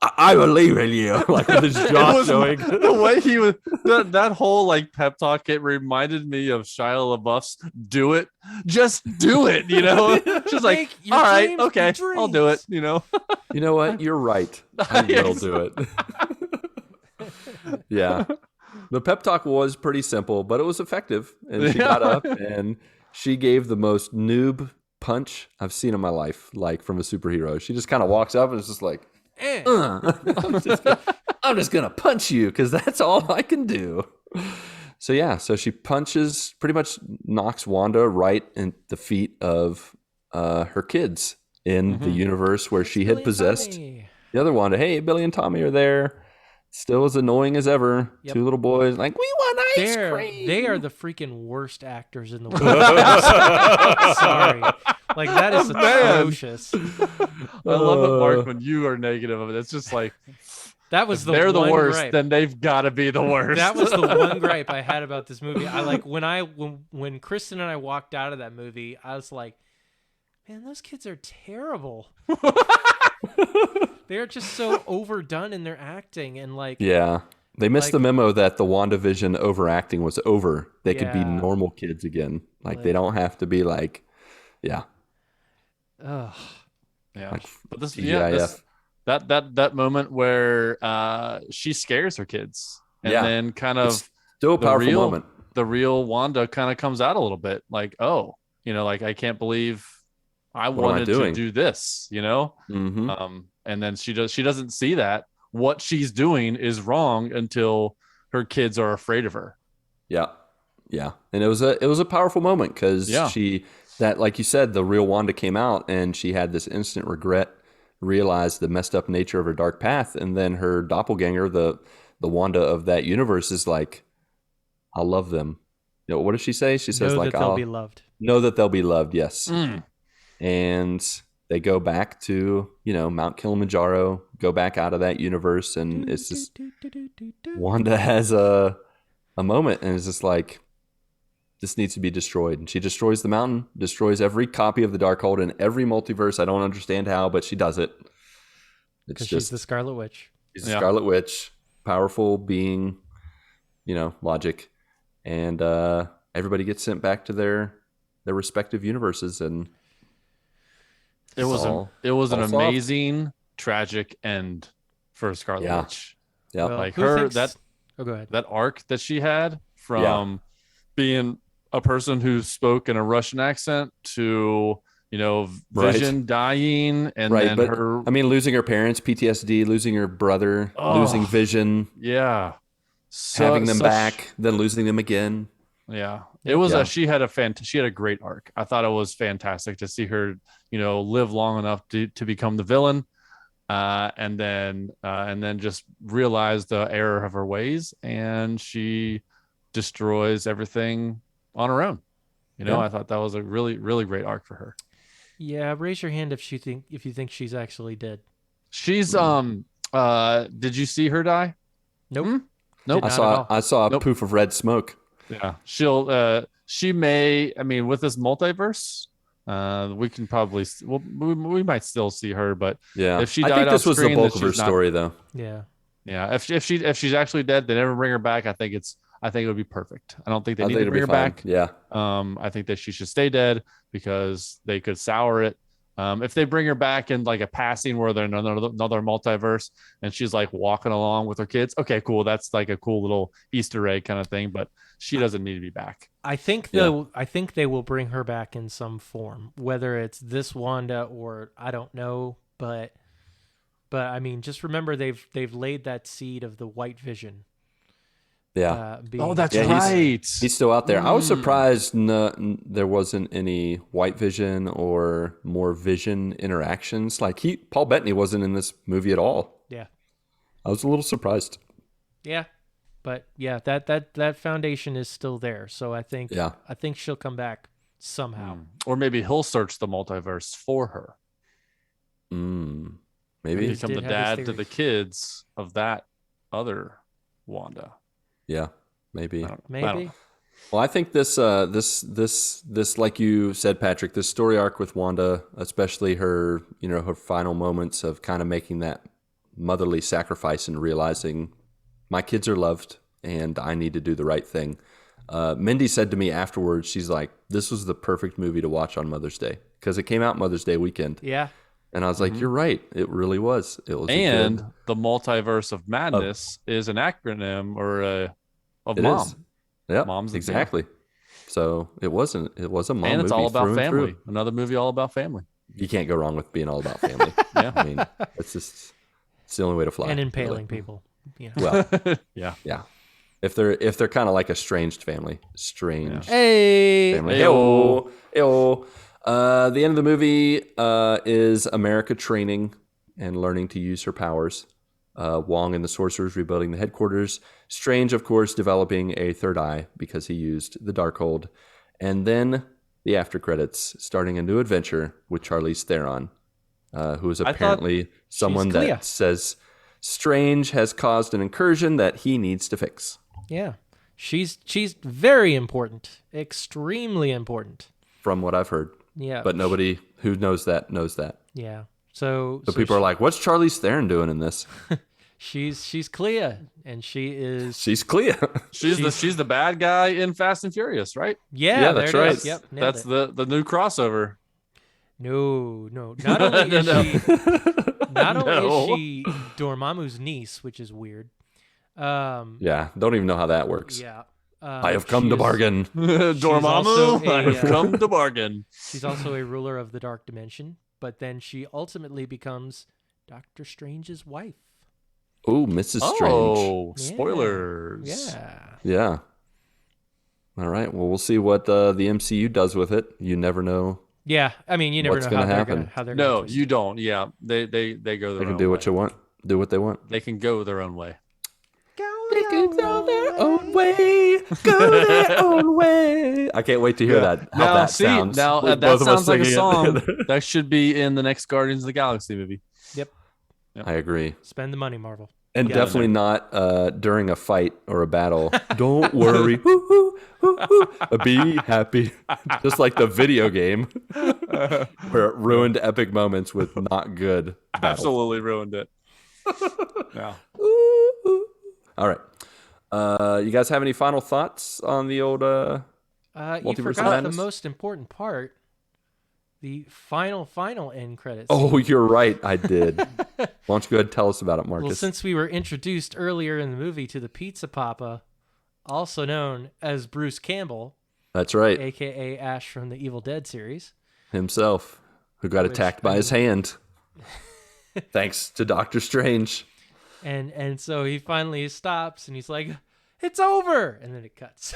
I believe in you. Like with his jaw showing. The way he was, that whole like pep talk, it reminded me of Shia LaBeouf's "Do It, Just Do It." You know, just like, all right, okay, I'll do it. You know. You know what? You're right. I will do it. Yeah. The pep talk was pretty simple, but it was effective. And she got up and she gave the most noob punch I've seen in my life, like from a superhero. She just kind of walks up and is just like, I'm just gonna punch you because that's all I can do. So she punches, pretty much knocks Wanda right in the feet of her kids in the universe where she had possessed the other Wanda. Hey, Billy and Tommy are there. Still as annoying as ever. Yep. Two little boys like, we want ice cream. They are the freaking worst actors in the world. Sorry. Like, that is atrocious. I love it, Mark, when you are negative of it. It's just like, that was they're the worst, gripe. Then they've got to be the worst. That was the one gripe I had about this movie. I like when Kristen and I walked out of that movie, I was like, man, those kids are terrible. They're just so overdone in their acting, and like, yeah, they missed the memo that the WandaVision overacting was over. They could be normal kids again. Like they don't have to be like, ugh. Yeah, like but this, TGIF. That moment where she scares her kids, and then kind of it's still a powerful moment. The real Wanda kind of comes out a little bit, like, oh, you know, like I can't believe I wanted to do this, you know. Mm-hmm. And then she doesn't see that what she's doing is wrong until her kids are afraid of her. Yeah. And it was a powerful moment because like you said, the real Wanda came out and she had this instant regret, realized the messed up nature of her dark path, and then her doppelganger, the Wanda of that universe, is like, "I'll love them." You know, what does she say? She says, "Like, they'll be loved." Know that they'll be loved. Yes. And they go back to, Mount Kilimanjaro, go back out of that universe, and it's just Wanda has a moment, and it's just like, this needs to be destroyed. And she destroys the mountain, destroys every copy of the Darkhold in every multiverse. I don't understand how, but she does it. It's just, she's the Scarlet Witch. She's the Scarlet Witch, powerful being, logic, and everybody gets sent back to their respective universes, and it was an amazing, tragic end for Scarlet Witch. Yeah, well, like her go ahead. That arc that she had from being a person who spoke in a Russian accent to Vision dying, and then her. I mean, losing her parents, PTSD, losing her brother, losing Vision. Yeah, having them back, then losing them again. Yeah, it was she had a great arc. I thought it was fantastic to see her, live long enough to become the villain, and then just realize the error of her ways, and she destroys everything on her own. I thought that was a really, really great arc for her. Yeah, raise your hand if you think she's actually dead. She's did you see her die? Nope. Nope. I saw a poof of red smoke. Yeah, she may. I mean, with this multiverse, we can probably we might still see her, but if she died, I think this was the bulk of her story, though. Yeah. If she's actually dead, they never bring her back. I think it would be perfect. I don't think they need to bring her back. Yeah. I think that she should stay dead because they could sour it. If they bring her back in like a passing where they're in another multiverse and she's like walking along with her kids, okay, cool. That's like a cool little Easter egg kind of thing, but she doesn't need to be back. I think they will bring her back in some form, whether it's this Wanda or I don't know, but I mean, just remember they've laid that seed of the White Vision. Yeah. Oh, that's Yeah, right. He's still out there. I was surprised there wasn't any White Vision or more Vision interactions. Like Paul Bettany wasn't in this movie at all. Yeah. I was a little surprised. Yeah. But yeah, that foundation is still there. So I think she'll come back somehow. Or maybe he'll search the multiverse for her. Maybe become the dad to the kids of that other Wanda. Yeah, maybe. Maybe. Well, I think this like you said, Patrick, this story arc with Wanda, especially her, her final moments of kind of making that motherly sacrifice and realizing my kids are loved and I need to do the right thing. Mindy said to me afterwards, she's like, this was the perfect movie to watch on Mother's Day because it came out Mother's Day weekend. Yeah. And I was like, you're right. It really was. It was. And the Multiverse of Madness is an acronym of mom. Yeah, Mom's exactly. So it was a mom movie. And it's all about family. Through. Another movie all about family. You can't go wrong with being all about family. Yeah. I mean, it's the only way to fly. And impaling people. Yeah. Well, yeah. If they're kind of like estranged family. Strange. Yeah. Hey. Family. Hey-o. The end of the movie is America training and learning to use her powers. Wong and the Sorcerers rebuilding the headquarters. Strange, of course, developing a third eye because he used the Darkhold. And then the after credits, starting a new adventure with Charlize Theron, who is apparently someone that says Strange has caused an incursion that he needs to fix. Yeah. She's very important. Extremely important. From what I've heard. Yeah. But nobody who knows that. Yeah. So people are like, what's Charlize Theron doing in this? She's Clea, and she's Clea. she's the bad guy in Fast and Furious, right? Yeah, that's right. Yep, that's the new crossover. No. Not only is she Dormammu's niece, which is weird. Yeah, don't even know how that works. Yeah. I have come to bargain. Dormammu, I have come to bargain. She's also a ruler of the Dark Dimension, but then she ultimately becomes Doctor Strange's wife. Oh, Mrs. Strange. Oh, spoilers. Yeah. All right. Well, we'll see what the MCU does with it. You never know. Yeah. I mean, you never know how happen. they're No, gonna you don't. Yeah. They go their own way. They can do what you want. Do what they want. They can go their own way. They can go their own way. Go their own way. I can't wait to hear that. How that sounds. Now, that sounds like a song that should be in the next Guardians of the Galaxy movie. Yep. I agree. Spend the money, Marvel. And definitely not during a fight or a battle. Don't worry. Be happy. Just like the video game where it ruined epic moments with not good battle. Absolutely ruined it. Yeah. All right. You guys have any final thoughts on the old you Multiverse of forgot the Madness? most important part. The final end credits. Oh, you're right. I did. Why don't you go ahead and tell us about it, Marcus? Well, since we were introduced earlier in the movie to the Pizza Papa, also known as Bruce Campbell. That's right. A.K.A. Ash from the Evil Dead series. Himself, who got attacked by his hand. Thanks to Doctor Strange. And so he finally stops and he's like, it's over. And then it cuts.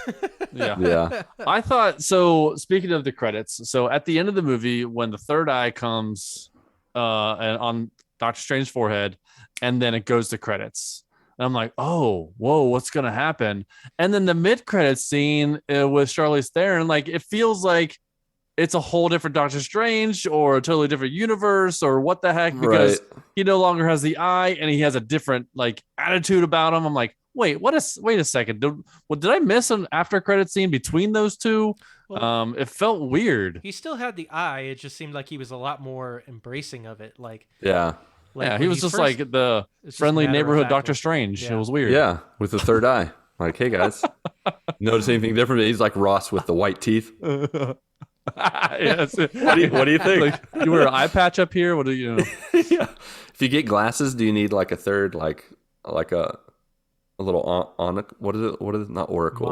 Yeah. I thought, so speaking of the credits, so at the end of the movie, when the third eye comes and on Doctor Strange's forehead, and then it goes to credits. And I'm like, oh, whoa, what's going to happen? And then the mid-credits scene with Charlize Theron, like, it feels like it's a whole different Doctor Strange or a totally different universe or what the heck, because he no longer has the eye and he has a different, like, attitude about him. I'm like, wait a second. Did I miss an after credit scene between those two? Well, it felt weird. He still had the eye. It just seemed like he was a lot more embracing of it. Like, he was just like the friendly neighborhood Doctor Strange. Yeah. It was weird. Yeah, with the third eye. Like, hey guys, notice anything different? He's like Ross with the white teeth. Yes. What do you think? Like, you wear an eye patch up here? What do you know? Yeah. If you get glasses, do you need like a third, like a little what is it? What is it? Not oracle.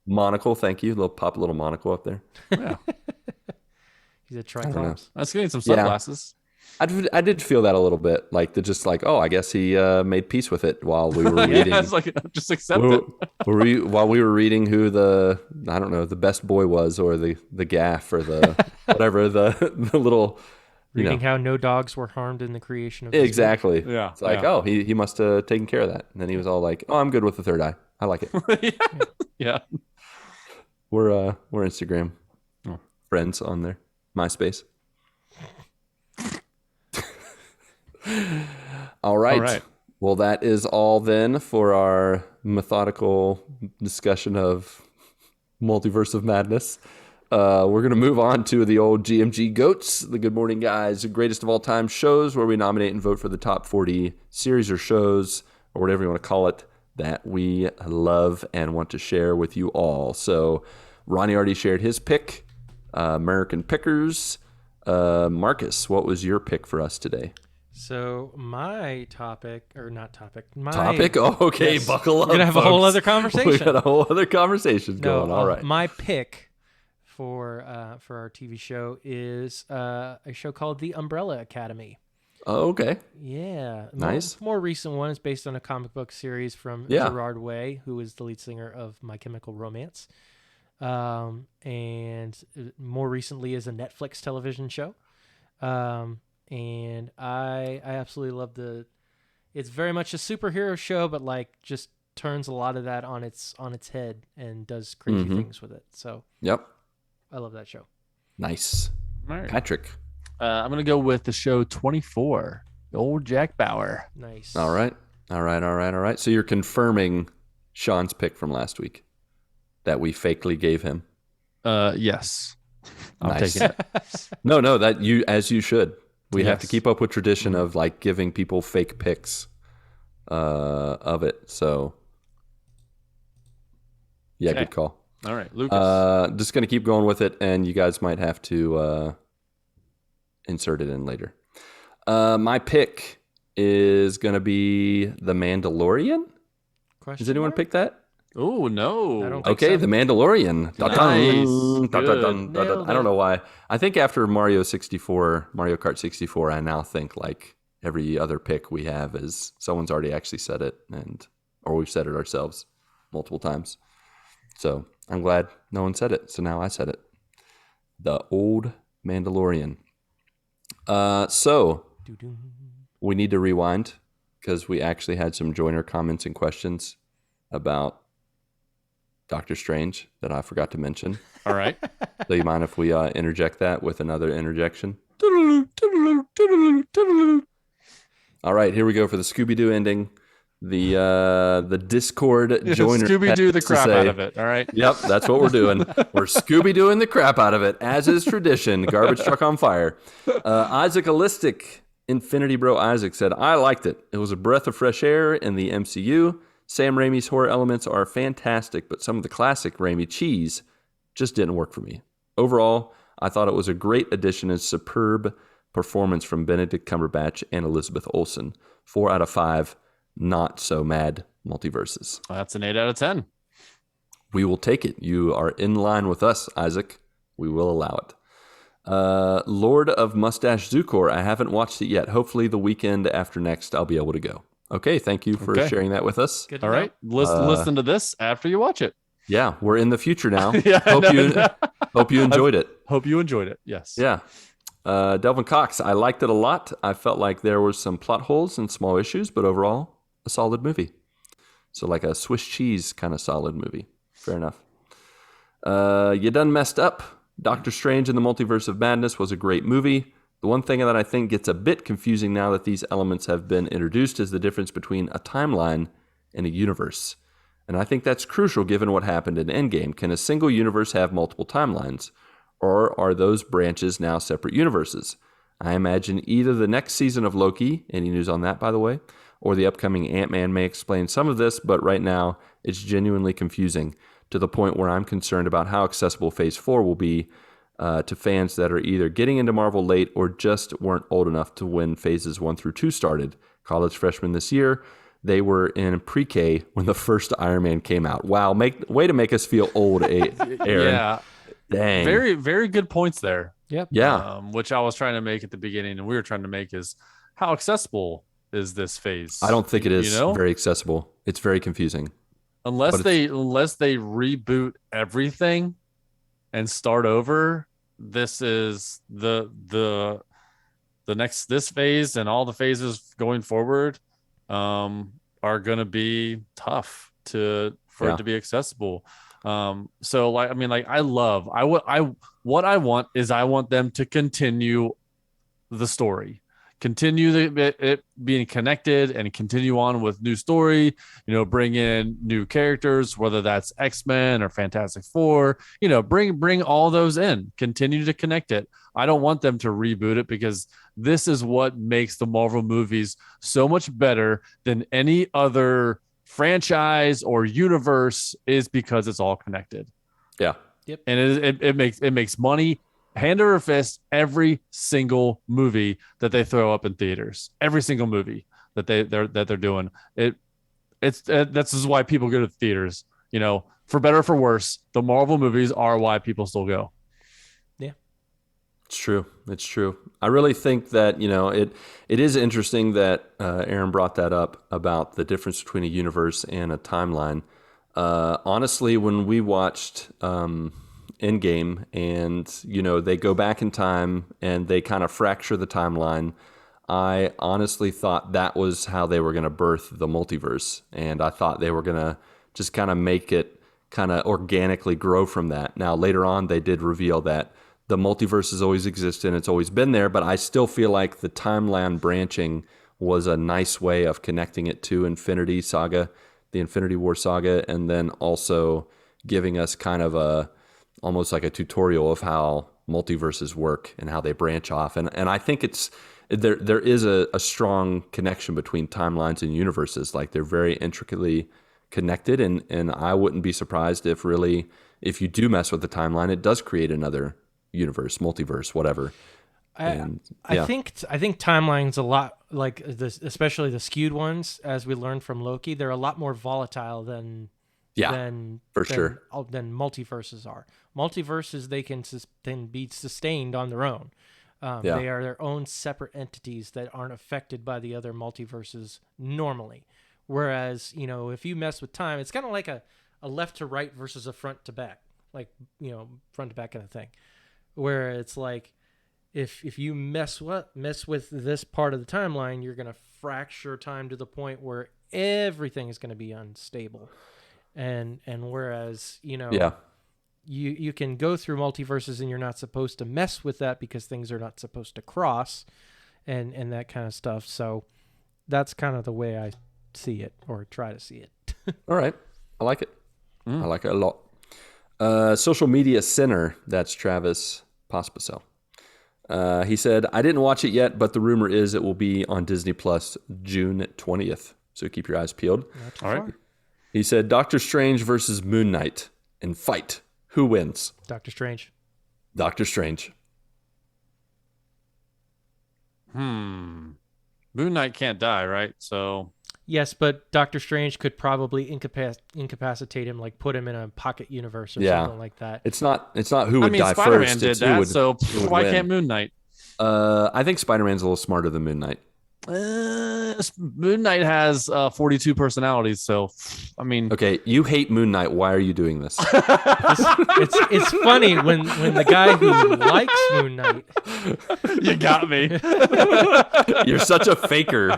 Monocle. Thank you. Pop a little monocle up there. Yeah. He's a Triclops. I was getting some sunglasses. I did feel that a little bit, like just like, oh, I guess he made peace with it while we were reading. It's like just accept it. While we were reading who the best boy was, or the gaff, or the whatever the little Reading how no dogs were harmed in the creation of this exactly. Yeah, it's like oh he must have taken care of that, and then he was all like, oh, I'm good with the third eye. I like it. yeah. We're Instagram friends on there, MySpace. All right. Well, that is all then for our methodical discussion of Multiverse of Madness. We're going to move on to the old GMG GOATs, the Good Morning Guys, greatest of all time shows, where we nominate and vote for the top 40 series or shows, or whatever you want to call it, that we love and want to share with you all. So Ronnie already shared his pick, American Pickers. Marcus, what was your pick for us today? So my topic. Oh, okay, yes. Buckle up. We're gonna have folks. a whole other conversation. We got a whole other conversation going. All right. My pick for our TV show is a show called The Umbrella Academy. Oh, okay. Yeah, nice. More recent one is based on a comic book series from Gerard Way, who is the lead singer of My Chemical Romance, and more recently is a Netflix television show. And I absolutely love it's very much a superhero show, but like just turns a lot of that on its head and does crazy things with it. So yep, I love that show. Nice. Right. Patrick. I'm gonna go with the show 24, the old Jack Bauer. Nice. All right. So you're confirming Shawn's pick from last week that we fakely gave him. Yes. I'm taking it. No, that you, as you should. We have to keep up with tradition of like giving people fake picks of it. So yeah, good call. All right, Lucas. Just gonna keep going with it, and you guys might have to insert it in later. My pick is gonna be The Mandalorian. Does anyone pick that? Oh no! I don't think okay, so. The Mandalorian. Nice. I don't know why. I think after Mario Kart 64, I now think like every other pick we have is someone's already actually said it, or we've said it ourselves multiple times. So I'm glad no one said it. So now I said it. The old Mandalorian. So we need to rewind because we actually had some joiner comments and questions about Doctor Strange that I forgot to mention. All right. So you mind if we interject that with another interjection? All right, here we go for the Scooby-Doo ending. The Discord joiner. Scooby-Doo the crap out of it. All right. Yep, that's what we're doing. We're Scooby-Dooing the crap out of it, as is tradition. Garbage truck on fire. Isaac Allistic, Infinity Bro Isaac said, I liked it. It was a breath of fresh air in the MCU. Sam Raimi's horror elements are fantastic, but some of the classic Raimi cheese just didn't work for me. Overall, I thought it was a great addition and superb performance from Benedict Cumberbatch and Elizabeth Olsen. 4 out of 5, not so mad multiverses. Well, that's an 8 out of 10. We will take it. You are in line with us, Isaac. We will allow it. Lord of Mustache Zukor, I haven't watched it yet. Hopefully the weekend after next, I'll be able to go. Okay, thank you for sharing that with us. Good. All right, listen to this after you watch it. Yeah, we're in the future now. Hope you enjoyed it. Hope you enjoyed it. Yes. Yeah. Delvin Cox, I liked it a lot. I felt like there were some plot holes and small issues, but overall, a solid movie. So like a Swiss cheese kind of solid movie. Fair enough. You done messed up. Doctor Strange in the Multiverse of Madness was a great movie. The one thing that I think gets a bit confusing now that these elements have been introduced is the difference between a timeline and a universe. And I think that's crucial given what happened in Endgame. Can a single universe have multiple timelines? Or are those branches now separate universes? I imagine either the next season of Loki, any news on that, by the way, or the upcoming Ant-Man may explain some of this, but right now it's genuinely confusing to the point where I'm concerned about how accessible Phase 4 will be to fans that are either getting into Marvel late or just weren't old enough to when Phases 1 through 2 started. College freshmen this year, they were in pre-K when the first Iron Man came out. Wow, way to make us feel old, Aaron. Yeah. Dang. Very, very good points there. Yep. Yeah. Which I was trying to make at the beginning, and we were trying to make is how accessible is this phase? I don't think it is You know, very accessible. It's very confusing. unless But they reboot everything and start over. This is the next this phase, and all the phases going forward are going to be tough for it to be accessible. So like, I mean, like I want them to continue the story, continue it being connected, and continue on with new story. Bring in new characters, whether that's X-Men or Fantastic Four. Bring all those in. Continue to connect it. I don't want them to reboot it, because this is what makes the Marvel movies so much better than any other franchise or universe, is because it's all connected. Yeah. Yep. And it makes money hand over fist every single movie that they throw up in theaters. Every single movie that they're doing. This is why people go to theaters. For better or for worse, the Marvel movies are why people still go. Yeah. It's true. It's true. I really think that, it is interesting that Aaron brought that up about the difference between a universe and a timeline. Honestly, when we watched Endgame, and they go back in time and they kind of fracture the timeline, I honestly thought that was how they were going to birth the multiverse, and I thought they were going to just kind of make it kind of organically grow from that. Now later on they did reveal that the multiverse has always existed and it's always been there, but I still feel like the timeline branching was a nice way of connecting it to Infinity Saga, the Infinity War saga, and then also giving us kind of almost like a tutorial of how multiverses work and how they branch off. And I think there is a strong connection between timelines and universes. Like, they're very intricately connected, and I wouldn't be surprised if you do mess with the timeline, it does create another universe, multiverse, whatever. I think timeline's a lot like this, especially the skewed ones, as we learned from Loki. They're a lot more volatile than multiverses are. Multiverses, they can be sustained on their own. They are their own separate entities that aren't affected by the other multiverses normally. Whereas, if you mess with time, it's kind of like a left to right versus a front to back, like, front to back kind of thing, where it's like, if you mess with this part of the timeline, you're going to fracture time to the point where everything is going to be unstable. And whereas, you can go through multiverses and you're not supposed to mess with that because things are not supposed to cross and that kind of stuff. So that's kind of the way I see it, or try to see it. All right. I like it. I like it a lot. Social Media Sinner, that's Travis Pospisil. He said, I didn't watch it yet, but the rumor is it will be on Disney Plus June 20th. So keep your eyes peeled. All right. He said, Doctor Strange versus Moon Knight in fight. Who wins? Doctor Strange. Doctor Strange. Moon Knight can't die, right? So yes, but Doctor Strange could probably incapacitate him, like put him in a pocket universe or something like that. It's not who would die Spider-Man first. did It's that, who would, so who would why win. can't Moon Knight? I think Spider-Man's a little smarter than Moon Knight. Moon Knight has 42 personalities, so I mean, Okay, you hate Moon Knight. Why are you doing this? It's funny when the guy who likes Moon Knight. you got me. You're such a faker.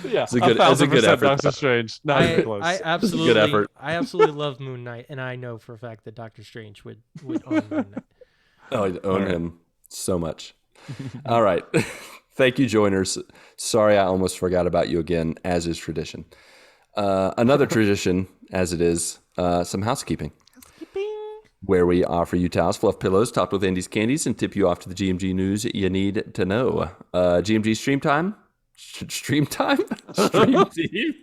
Yeah, It's a good effort. Doctor Strange. Not even close. I absolutely, Good effort. I absolutely love Moon Knight, and I know for a fact that Doctor Strange would own Moon Knight. Oh, I'd own him so much. All right. Thank you, joiners. Sorry, I almost forgot about you again, as is tradition. Another tradition, as it is, some housekeeping. Where we offer you towels, fluff pillows, topped with Andy's candies, and tip you off to the GMG news you need to know. GMG stream time? Stream time? Stream team?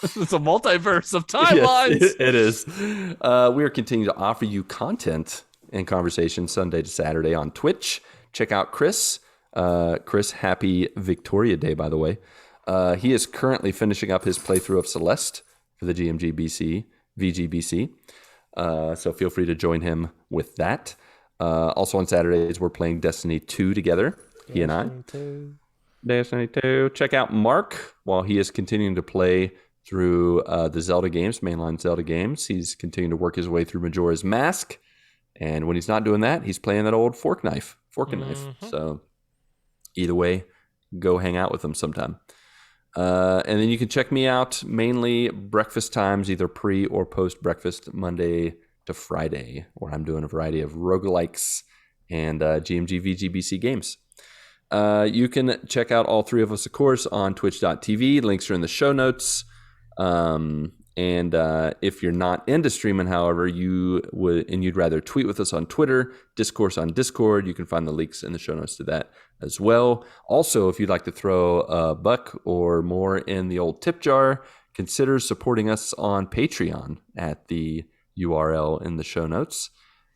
It's a multiverse of timelines. Yes, it is. We are continuing to offer you content and conversation Sunday to Saturday on Twitch. Check out Chris. Chris, happy Victoria Day, by the way. He is currently finishing up his playthrough of Celeste for the GMG VGBC. So feel free to join him with that. Also on Saturdays, we're playing Destiny 2 together, he and I. Destiny 2. Check out Marc while he is continuing to play through the Zelda games, mainline Zelda games. He's continuing to work his way through Majora's Mask. And when he's not doing that, he's playing that old fork and knife. So either way, go hang out with him sometime. And then you can check me out mainly breakfast times, either pre or post breakfast, Monday to Friday, where I'm doing a variety of roguelikes and GMG VGBC games. You can check out all three of us, of course, on twitch.tv. Links are in the show notes. And if you're not into streaming, however, you'd rather tweet with us on Twitter, discourse on Discord, you can find the links in the show notes to that as well. Also, if you'd like to throw a buck or more in the old tip jar, consider supporting us on Patreon at the URL in the show notes.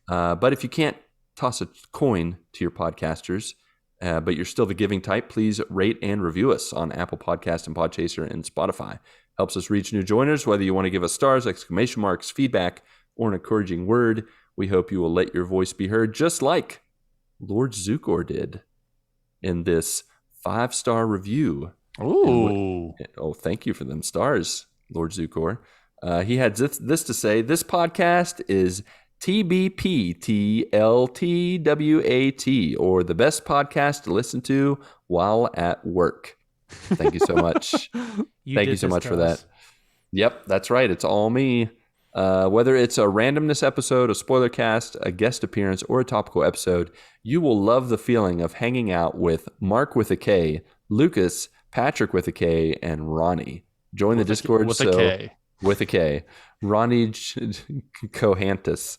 But if you can't toss a coin to your podcasters, but you're still the giving type, please rate and review us on Apple Podcast and Podchaser and Spotify. Helps us reach new joiners. Whether you want to give us stars, exclamation marks, feedback, or an encouraging word, we hope you will let your voice be heard, just like Lord Zukor did in this 5-star review. Ooh. Thank you for them stars, Lord Zukor. He had this to say: this podcast is TBPTLTWAT, or the best podcast to listen to while at work. Thank you so much. Thank you so much for that. Yep, that's right. It's all me. Whether it's a randomness episode, a spoiler cast, a guest appearance, or a topical episode, you will love the feeling of hanging out with Marc with a K, Lucas, Patrick with a K, and Ronnie. Join the Discord with a K. With a K. Ronnie Cohantus.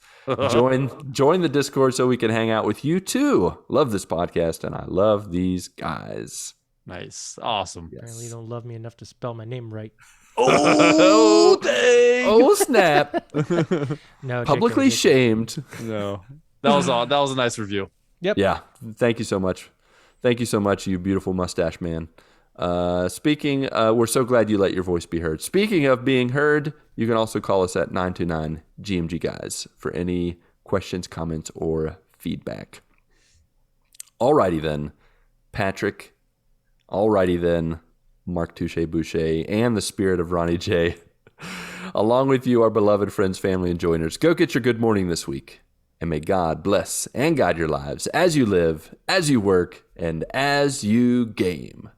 Join the Discord so we can hang out with you too. Love this podcast, and I love these guys. Nice. Awesome. Apparently you don't love me enough to spell my name right. Oh, dang. Oh, snap. No, Publicly shamed. No. That was a nice review. Yep. Yeah. Thank you so much. Thank you so much, you beautiful mustache man. We're so glad you let your voice be heard. Speaking of being heard, you can also call us at 929 GMG Guys for any questions, comments, or feedback. Alrighty then, Patrick. Alrighty then, Marc Touche Boucher, and the spirit of Ronnie J. Along with you, our beloved friends, family, and joiners, go get your good morning this week. And may God bless and guide your lives as you live, as you work, and as you game.